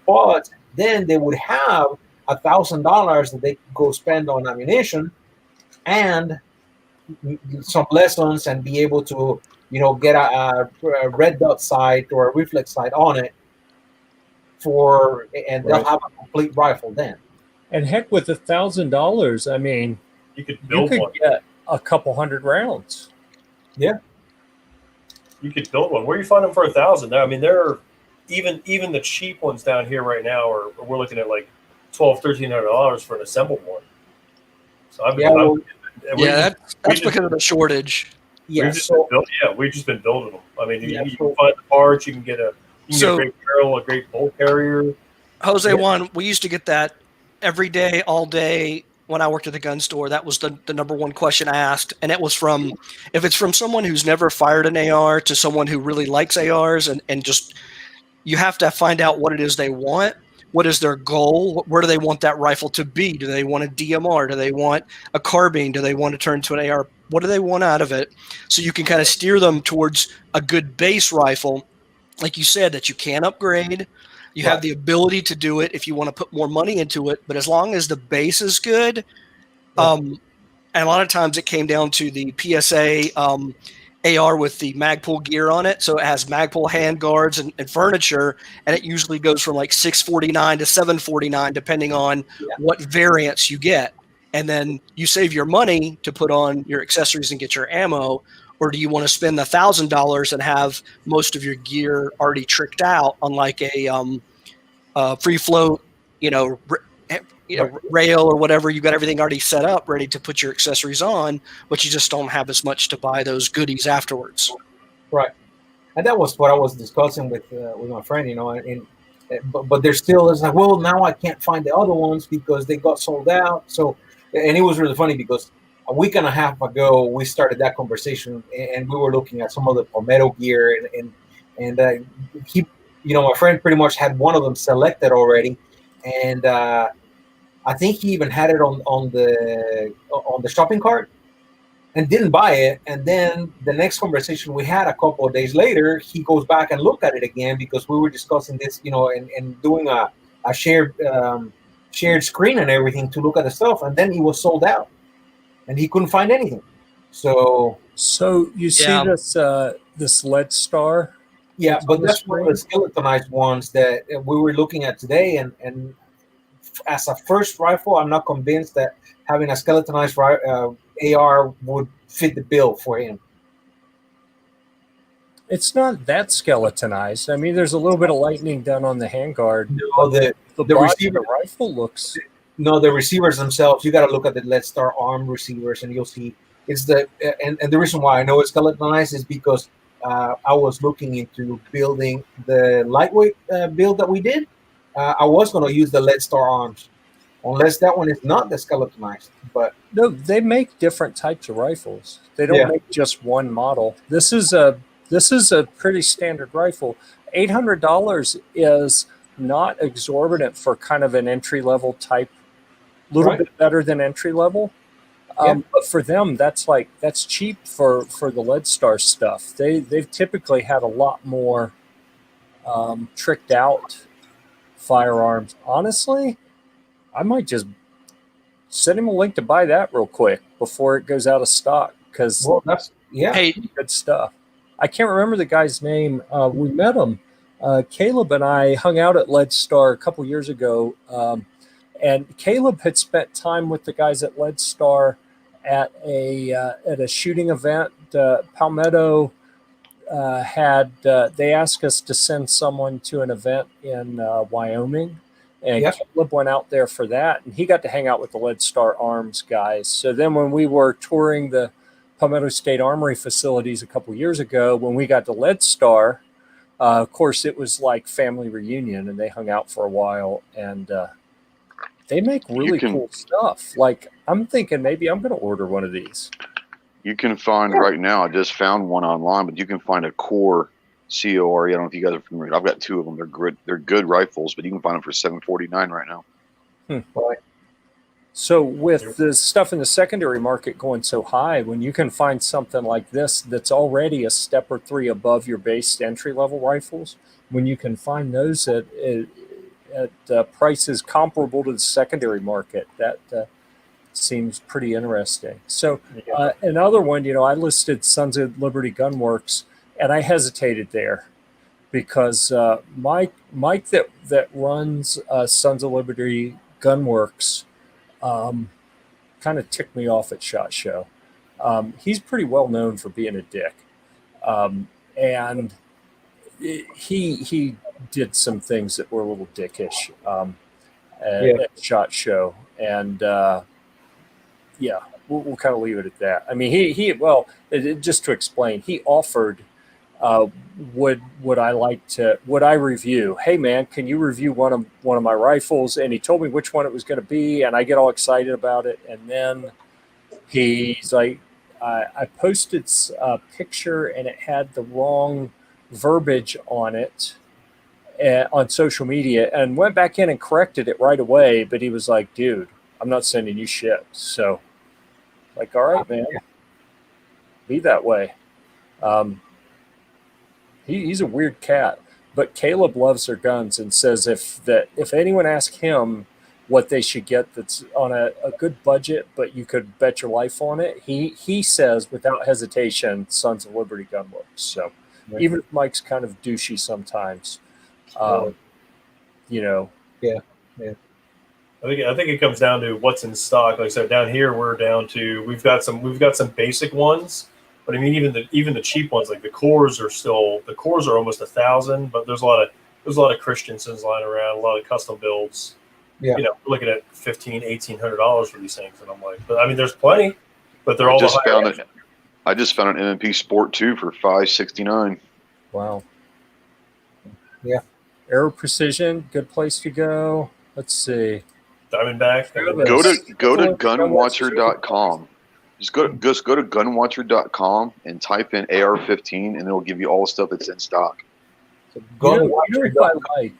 But then they would have $1,000 that they go spend on ammunition and some lessons and be able to, get a red dot sight or a reflex sight on it they'll have a complete rifle then. And heck, with $1,000, I mean, you could get a couple hundred rounds. Yeah, you could build one. Where do you find them for $1,000? I mean, they're even the cheap ones down here right now we're looking at like $1,200-$1,300 for an assembled one. So that's because of the shortage. We've just been building them. I mean, you can find the parts. You can get a great barrel, a great bolt carrier. Jose Juan, we used to get that every day, all day when I worked at the gun store. That was the number one question I asked, and it was if it's from someone who's never fired an AR to someone who really likes ARs, and just you have to find out what it is they want. What is their goal? Where do they want that rifle to be? Do they want a DMR? Do they want a carbine? Do they want to turn to an AR? What do they want out of it? So you can kind of steer them towards a good base rifle, like you said, that you can upgrade. You have the ability to do it if you want to put more money into it. But as long as the base is good, and a lot of times it came down to the PSA AR with the Magpul gear on it. So it has Magpul hand guards and furniture, and it usually goes from like $649 to $749, depending on what variants you get. And then you save your money to put on your accessories and get your ammo, or do you want to spend $1,000 and have most of your gear already tricked out on like a free float, you know, rail or whatever. You've got everything already set up, ready to put your accessories on, but you just don't have as much to buy those goodies afterwards. Right. And that was what I was discussing with my friend, you know, but there still is like, well, now I can't find the other ones because they got sold out. So, and it was really funny because a week and a half ago we started that conversation, and we were looking at some of the Palmetto gear, and he, you know, my friend pretty much had one of them selected already, and I think he even had it on the shopping cart, and didn't buy it. And then the next conversation we had a couple of days later, he goes back and look at it again because we were discussing this, you know, and doing a shared screen and everything to look at the stuff. And then he was sold out and he couldn't find anything. So you see this lead star? Yeah, but that's one of the skeletonized ones that we were looking at today. And as a first rifle, I'm not convinced that having a skeletonized AR would fit the bill for him. It's not that skeletonized. I mean, there's a little bit of lightning done on the handguard. No, the receiver rifle looks. No, the receivers themselves. You got to look at the Lead Star arm receivers, and you'll see it's the and the reason why I know it's skeletonized is because I was looking into building the lightweight build that we did. I was going to use the Lead Star arms, unless that one is not the skeletonized. But no, they make different types of rifles. They don't make just one model. This is a pretty standard rifle. $800 is not exorbitant for kind of an entry level type. A little bit better than entry level. But for them, that's cheap for the Lead Star stuff. They've typically had a lot more tricked out firearms. Honestly, I might just send him a link to buy that real quick before it goes out of stock, because that's good stuff. I can't remember the guy's name. We met him. Caleb and I hung out at Lead Star a couple years ago, and Caleb had spent time with the guys at Lead Star at a shooting event. Palmetto they asked us to send someone to an event in Wyoming, and Caleb went out there for that, and he got to hang out with the Lead Star Arms guys. So then when we were touring the Palmetto State Armory facilities a couple years ago, when we got to Lead Star, of course, it was like family reunion, and they hung out for a while, and they make really cool stuff. Like, I'm thinking maybe I'm going to order one of these. You can find right now, I just found one online, but you can find a Core COR. I don't know if you guys are familiar. I've got two of them. They're good rifles, but you can find them for $749 right now. So with the stuff in the secondary market going so high, when you can find something like this that's already a step or three above your base entry-level rifles, when you can find those at prices comparable to the secondary market, that seems pretty interesting. So another one, I listed Sons of Liberty Gunworks, and I hesitated there because Mike that runs Sons of Liberty Gunworks kind of ticked me off at SHOT Show. He's pretty well known for being a dick, and he did some things that were a little dickish at SHOT Show, and we'll kind of leave it at that. I mean, just to explain, he offered, would I review? Hey man, can you review one of my rifles? And he told me which one it was going to be, and I get all excited about it. And then he's like, I posted a picture and it had the wrong verbiage on it on social media, and went back in and corrected it right away. But he was like, dude, I'm not sending you shit. So like, all right, man, be that way. He's a weird cat, but Caleb loves their guns and says if anyone asks him what they should get that's on a good budget, but you could bet your life on it, he says without hesitation, Sons of Liberty Gunworks. So even if Mike's kind of douchey sometimes, Yeah. I think it comes down to what's in stock. Like I said, down here we've got some basic ones. But I mean, even the cheap ones, like the cores are almost 1,000. But there's a there's a lot of Christiansons lying around, a lot of custom builds. Yeah. You know, we're looking at $1,500-$1,800 for these things, and I'm like, but I mean, there's plenty, but they're all just the higher found it. I just found an MMP Sport 2 for $569. Wow. Yeah. Aero Precision, good place to go. Let's see. Diamondback. Go to gunwatcher.com. Just go to gunwatcher.com and type in AR-15, and it'll give you all the stuff that's in stock. So You know what I like?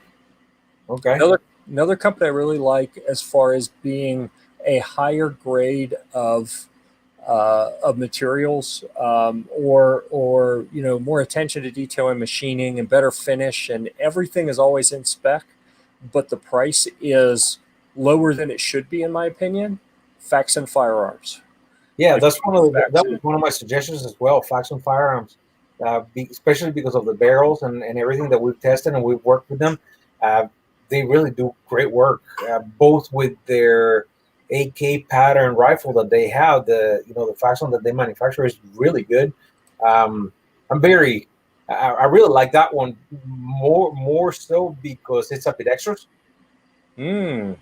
Okay. Another company I really like as far as being a higher grade of materials, or you know, more attention to detail and machining and better finish, and everything is always in spec, but the price is lower than it should be, in my opinion. Faxon Firearms. Yeah, that was one of my suggestions as well. Faxon Firearms, especially because of the barrels and everything that we've tested and we've worked with them. They really do great work, both with their AK pattern rifle that they have. The Faxon that they manufacture is really good. I really like that one more so because it's ambidextrous. And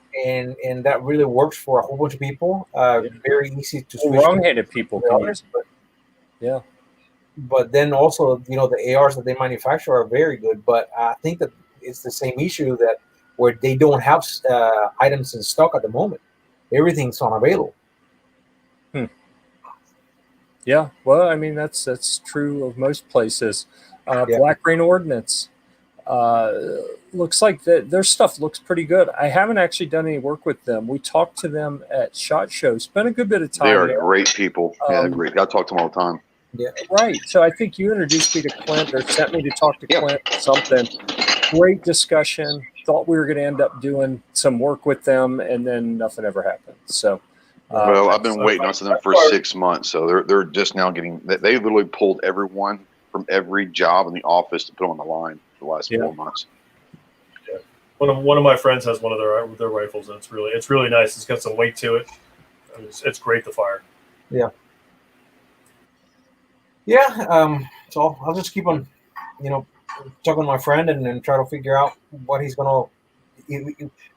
that really works for a whole bunch of people. Very easy to switch. Wrong-handed people can use it. Yeah. But then also, the ARs that they manufacture are very good. But I think that it's the same issue that where they don't have items in stock at the moment. Everything's unavailable. Yeah. Well, I mean, that's true of most places. Black Rain Ordnance. Looks like their stuff looks pretty good. I haven't actually done any work with them. We talked to them at SHOT Show. Spent a good bit of time. They are great people. Yeah, great. I talk to them all the time. Yeah, right. So I think you introduced me to Clint, or sent me to talk to Clint or something. Great discussion. Thought we were going to end up doing some work with them, and then nothing ever happened. So, well, I've been waiting on them for 6 months. So they're just now getting. They literally pulled everyone from every job in the office to put on the line for the last 4 months. Yeah. One of my friends has one of their rifles, and it's really nice. It's got some weight to it. I mean, it's great to fire. Yeah. Yeah. So I'll just keep on, talking to my friend and then try to figure out what he's gonna.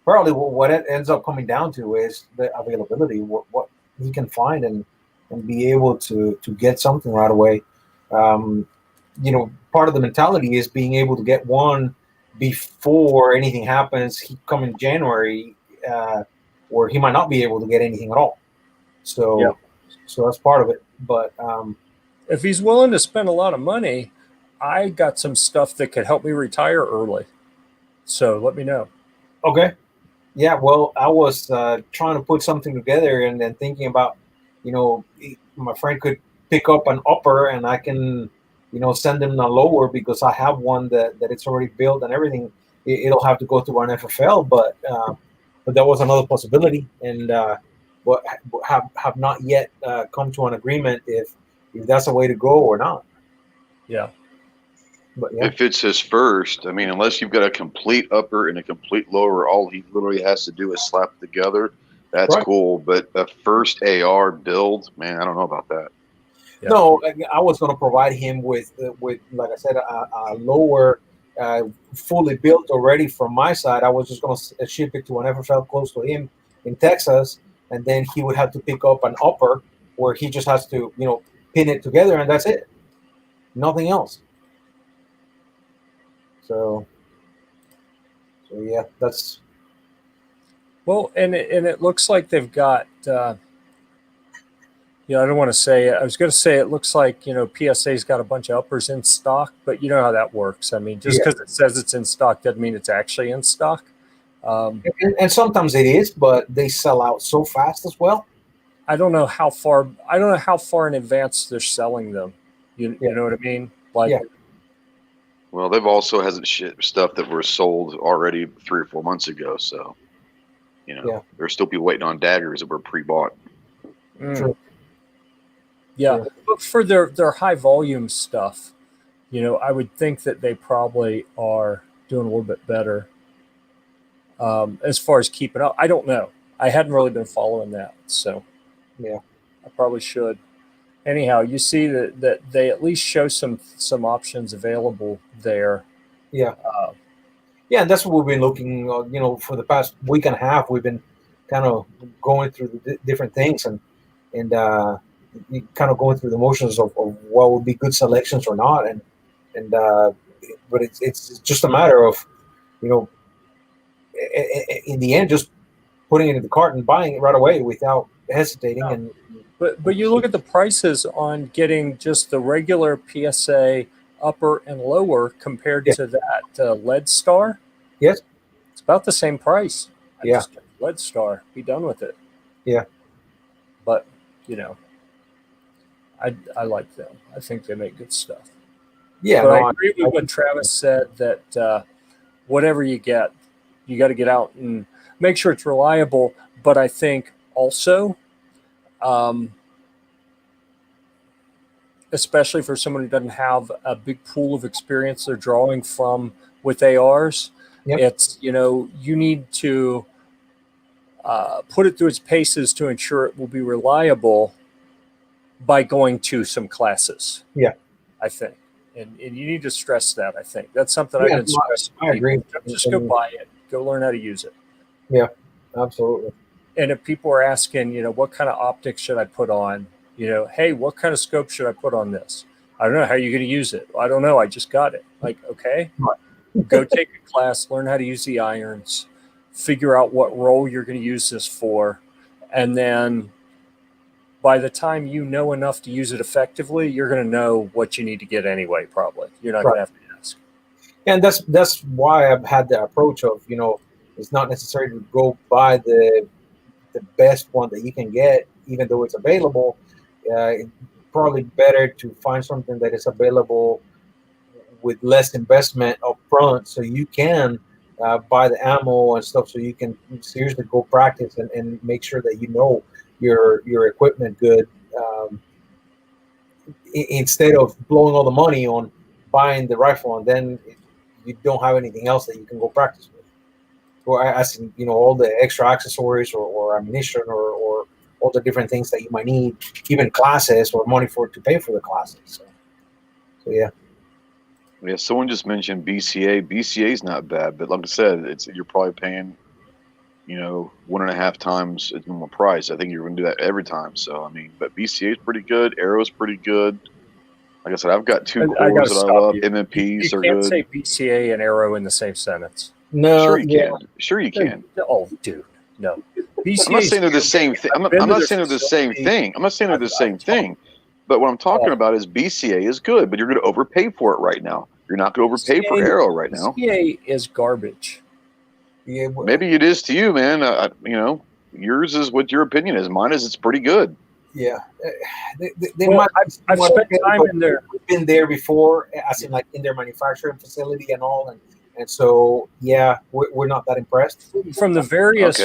Probably what it ends up coming down to is the availability, what he can find and be able to get something right away. Part of the mentality is being able to get one before anything happens. He come in January, where he might not be able to get anything at all. So that's part of it. But if he's willing to spend a lot of money, I got some stuff that could help me retire early. So let me know. Okay. Yeah. Well, I was trying to put something together and then thinking about, my friend could pick up an upper and I can, send him a lower because I have one that it's already built and everything. It'll have to go through an FFL, but that was another possibility. And have not yet come to an agreement if that's a way to go or not. Yeah. But yeah. If it's his first, I mean, unless you've got a complete upper and a complete lower, all he literally has to do is slap it together. That's right. Cool. But a first AR build, man, I don't know about that. Yeah. No, I was going to provide him with like I said, a lower, fully built already from my side. I was just going to ship it to an FFL close to him in Texas, and then he would have to pick up an upper where he just has to, pin it together, and that's it. Nothing else. So yeah, that's. Well, and it looks like they've got. I don't want to say it. I was going to say it looks like PSA's got a bunch of uppers in stock, but you know how that works. I mean, just because it says it's in stock doesn't mean it's actually in stock. And sometimes it is, but they sell out so fast as well. I don't know how far in advance they're selling them. You know what I mean? Well, they've also hasn't shipped stuff that were sold already 3 or 4 months ago. So, there's still people waiting on daggers that were pre-bought. True. Yeah, but for their high volume stuff, I would think that they probably are doing a little bit better as far as keeping up. I don't know. I hadn't really been following that, so yeah, I probably should. Anyhow, you see that they at least show some options available there. Yeah. Yeah, and that's what we've been looking. For the past week and a half, we've been kind of going through the different things and kind of going through the motions of what would be good selections or not, and but it's just a matter of you know in the end just putting it in the cart and buying it right away without hesitating. And But you look at the prices on getting just the regular PSA upper and lower compared Yeah. to that Lead Star. Yes. It's about the same price. I Yeah. just get Lead Star, be done with it. Yeah. But I like them. I think they make good stuff. Yeah, But no, I agree with what Travis said that whatever you get, you got to get out and make sure it's reliable. But I think also, especially for someone who doesn't have a big pool of experience they're drawing from with ARs, Yep. it's, you need to put it through its paces to ensure it will be reliable by going to some classes. Yeah. I think. And you need to stress that, I think. That's something Yeah, I've been stressing. I agree. Don't just go buy it. Go learn how to use it. Yeah, absolutely. And if people are asking, what kind of optics should I put on? Hey, what kind of scope should I put on this? I don't know. How are you going to use it? I don't know. I just got it. Like, okay, go take a class, learn how to use the irons, figure out what role you're going to use this for. And then by the time you know enough to use it effectively, you're going to know what you need to get anyway, probably. You're not going to have to ask. And that's why I've had the approach of, it's not necessary to go buy the best one that you can get, even though it's available. It's probably better to find something that is available with less investment up front, so you can buy the ammo and stuff, so you can seriously go practice and make sure that your equipment good, instead of blowing all the money on buying the rifle and then you don't have anything else that you can go practice with, or as in, all the extra accessories or ammunition or all the different things that you might need, even classes or money to pay for the classes. So yeah. Yeah, someone just mentioned BCA. BCA is not bad, but like I said, you're probably paying, 1.5 times its normal price. I think you're going to do that every time. So but BCA is pretty good. Arrow's pretty good. Like I said, I've got two cores that I love. MMPs are good. You can't say BCA and Arrow in the same sentence. No, sure you can. Sure you can. Oh, dude, no. BCA. I'm not saying they're the same thing. I'm not saying they're the same thing. I'm not saying they're the same thing. But what I'm talking about is BCA is good, but you're going to overpay for it right now. You're not going to overpay for Arrow right now. BCA is garbage. Yeah, well, maybe it is to you, man. Yours is what your opinion is. Mine is it's pretty good. Yeah, they might. I've spent time in there. We've been there before, as in like in their manufacturing facility and all, and so yeah, we're not that impressed. From the various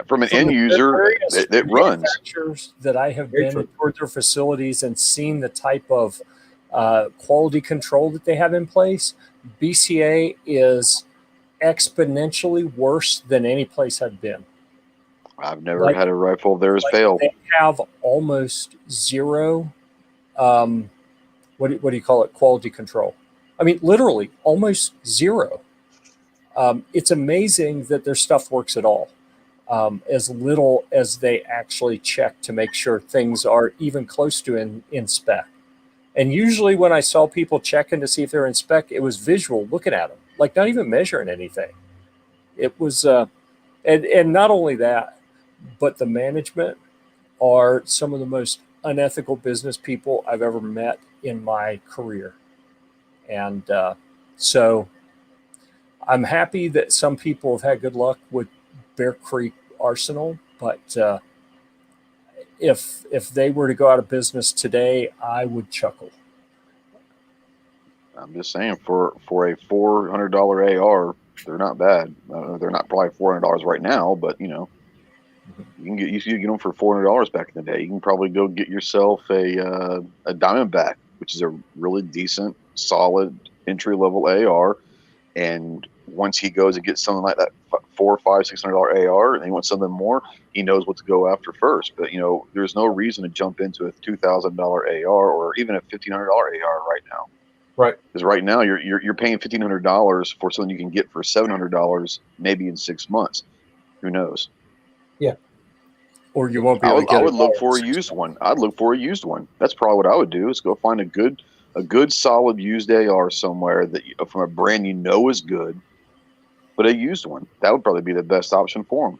from an end user, it runs. Manufacturers that I have been toward their facilities and seen the type of quality control that they have in place, BCA is exponentially worse than any place I've been. I've never had a rifle there has failed. They have almost zero, what do you call it, quality control. I mean, literally almost zero. It's amazing that their stuff works at all, as little as they actually check to make sure things are even close to in spec. And usually when I saw people checking to see if they're in spec, it was visual, looking at them, like not even measuring anything. It was, and not only that, but the management are some of the most unethical business people I've ever met in my career. And so I'm happy that some people have had good luck with Bear Creek Arsenal, but if they were to go out of business today, I would chuckle. I'm just saying, for a $400 AR, they're not bad. They're not probably $400 right now, but you can get them for $400 back in the day. You can probably go get yourself a Diamondback, which is a really decent, solid entry level AR. And once he goes and gets something like that, $400, $500, $600 AR, and he wants something more, he knows what to go after first. But there's no reason to jump into a $2,000 AR or even a $1,500 AR right now. Right. Because right now you're paying $1,500 for something you can get for $700 maybe in 6 months. Who knows? Or you won't be I able would, to get I it. would look for a used one. I'd look for a used one. That's probably what I would do, is go find a good solid used AR somewhere that from a brand you know is good, but a used one. That would probably be the best option for them.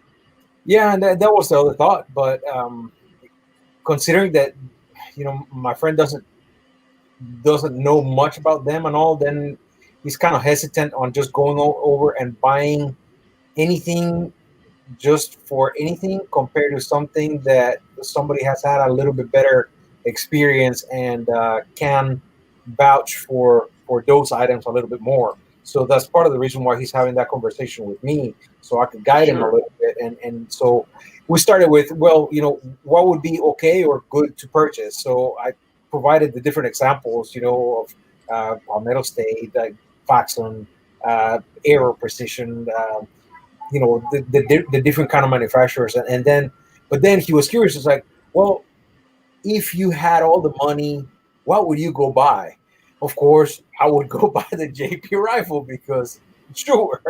Yeah, and that was the other thought. But considering that, my friend doesn't know much about them and all, then he's kind of hesitant on just going over and buying anything just for anything compared to something that somebody has had a little bit better experience and can vouch for those items a little bit more. So that's part of the reason why he's having that conversation with me, so I could guide him a little bit. And so we started with, well, what would be okay or good to purchase. So I provided the different examples, of Palmetto State, Faxon, Aero Precision, the different kind of manufacturers, but then he was curious. It's like, well, if you had all the money, what would you go buy? Of course, I would go buy the JP rifle because sure.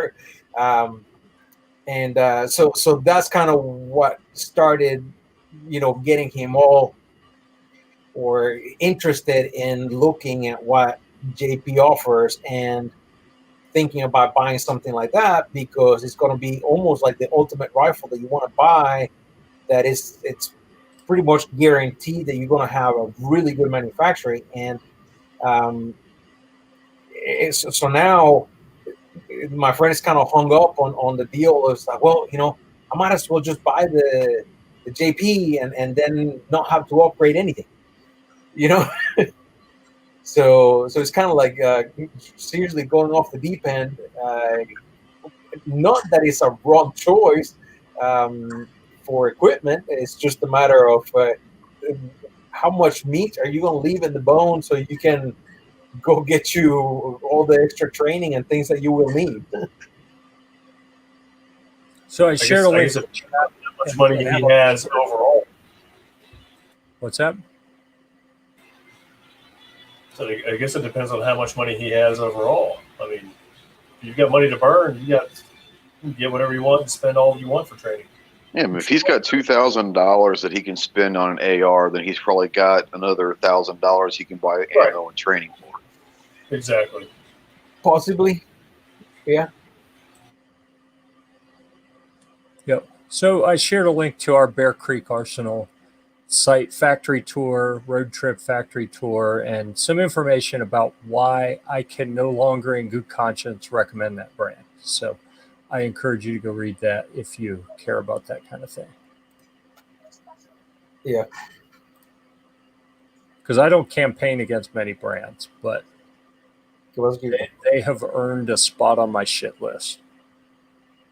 So that's kind of what started, getting him all or interested in looking at what JP offers and thinking about buying something like that, because it's going to be almost like the ultimate rifle that you want to buy. It's pretty much guaranteed that you're going to have a really good manufacturing. And so now my friend is kind of hung up on the deal. It's like, well, I might as well just buy the JP and then not have to upgrade anything, you know. So it's kind of like seriously going off the deep end. Not that it's a wrong choice for equipment. It's just a matter of how much meat are you going to leave in the bone so you can go get you all the extra training and things that you will need. So I shared a link. How much money he has overall. What's that? So I guess it depends on how much money he has overall. I mean, if you've got money to burn, you can get whatever you want and spend all you want for training. Yeah, I mean, if he's got $2,000 that he can spend on an AR, then he's probably got another $1,000 he can buy ammo and training for. Exactly. Possibly. Yeah. Yep. So I shared a link to our Bear Creek Arsenal site factory tour, road trip factory tour, and some information about why I can no longer in good conscience recommend that brand. So I encourage you to go read that if you care about that kind of thing. Yeah. Because I don't campaign against many brands, but they have earned a spot on my shit list.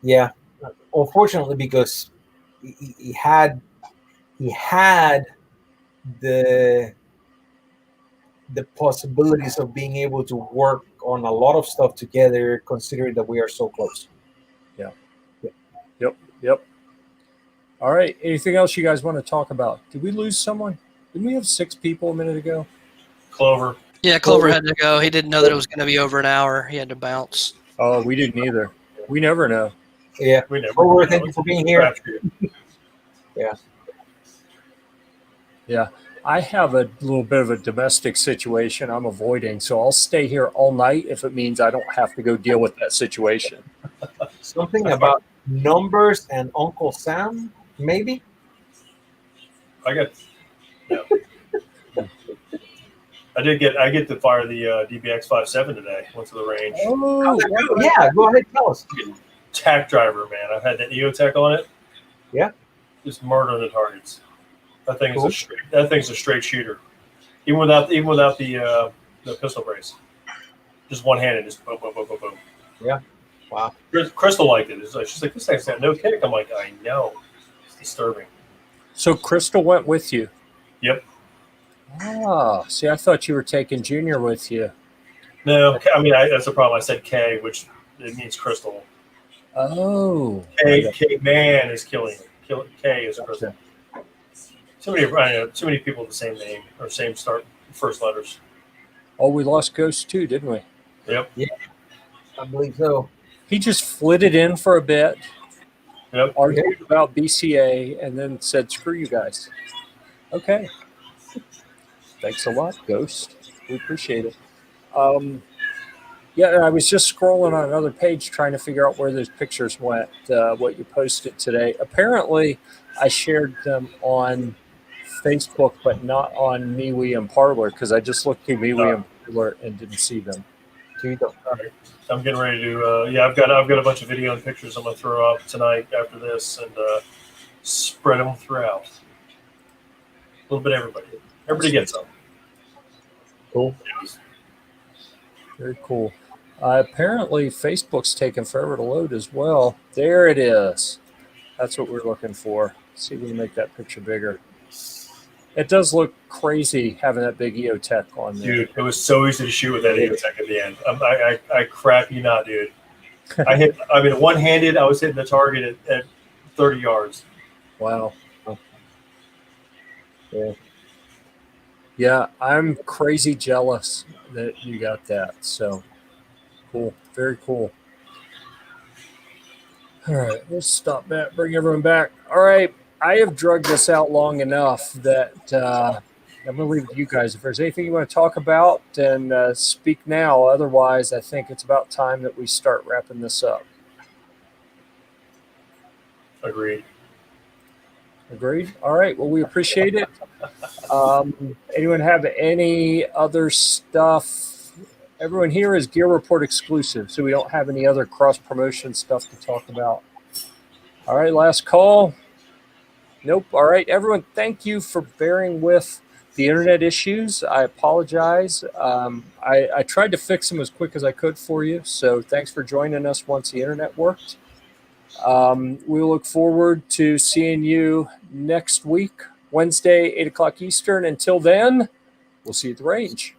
Yeah. Unfortunately, because he had the possibilities of being able to work on a lot of stuff together, considering that we are so close. Yep. All right. Anything else you guys want to talk about? Did we lose someone? Didn't we have 6 people a minute ago? Clover. Yeah, Clover had to go. He didn't know that it was going to be over an hour. He had to bounce. Oh, we didn't either. We never know. Yeah. We never Clover, thank you for being here. Yeah. Yeah. I have a little bit of a domestic situation I'm avoiding, so I'll stay here all night if it means I don't have to go deal with that situation. Something about numbers and Uncle Sam, maybe? I get to fire the DBX 5.7 today. Went to the range. Oh, yeah. Go ahead, tell us. Tac driver, man. I've had that EOTech on it. Yeah. Just murdering the targets. That thing Cool. is a straight shooter. Even without the pistol brace. Just one handed, just boom, boom, boom, boom, boom. Yeah. Wow. Crystal liked it. She's like, this thing's got no kick. I'm like, I know. It's disturbing. So Crystal went with you? Yep. Ah, see, I thought you were taking Junior with you. No, I mean, that's the problem. I said K, which it means Crystal. Oh. K man is killing it. K is Crystal. Too many people with the same name or same first letters. Oh, we lost Ghost too, didn't we? Yep. I believe so. He just flitted in for a bit, Yep. argued about BCA, and then said, "Screw you guys." Okay. Thanks a lot, Ghost. We appreciate it. Yeah, I was just scrolling on another page trying to figure out where those pictures went, what you posted today. Apparently, I shared them on Facebook, but not on MeWe and Parlor because I just looked through MeWe and Parlor and didn't see them. All right. I'm getting ready to. I've got a bunch of video and pictures I'm gonna throw up tonight after this and spread them throughout. A little bit of everybody. Everybody gets some. Cool. Very cool. Apparently, Facebook's taking forever to load as well. There it is. That's what we're looking for. Let's see if we can make that picture bigger. It does look crazy having that big EOTech on there. Dude, it was so easy to shoot with that EOTech at the end. I crap you not, dude. One-handed, I was hitting the target at 30 yards. Wow. Yeah. Yeah, I'm crazy jealous that you got that. So cool. Very cool. All right, let's stop that. Bring everyone back. All right. I have drugged this out long enough that I'm going to leave it to you guys. If there's anything you want to talk about, then speak now. Otherwise, I think it's about time that we start wrapping this up. Agreed. Agreed? All right. Well, we appreciate it. Anyone have any other stuff? Everyone here is Gear Report exclusive, so we don't have any other cross-promotion stuff to talk about. All right, last call. Nope. All right, everyone, thank you for bearing with the internet issues. I apologize. I tried to fix them as quick as I could for you, so thanks for joining us once the internet worked. We look forward to seeing you next week, Wednesday, 8 o'clock Eastern. Until then, we'll see you at the range.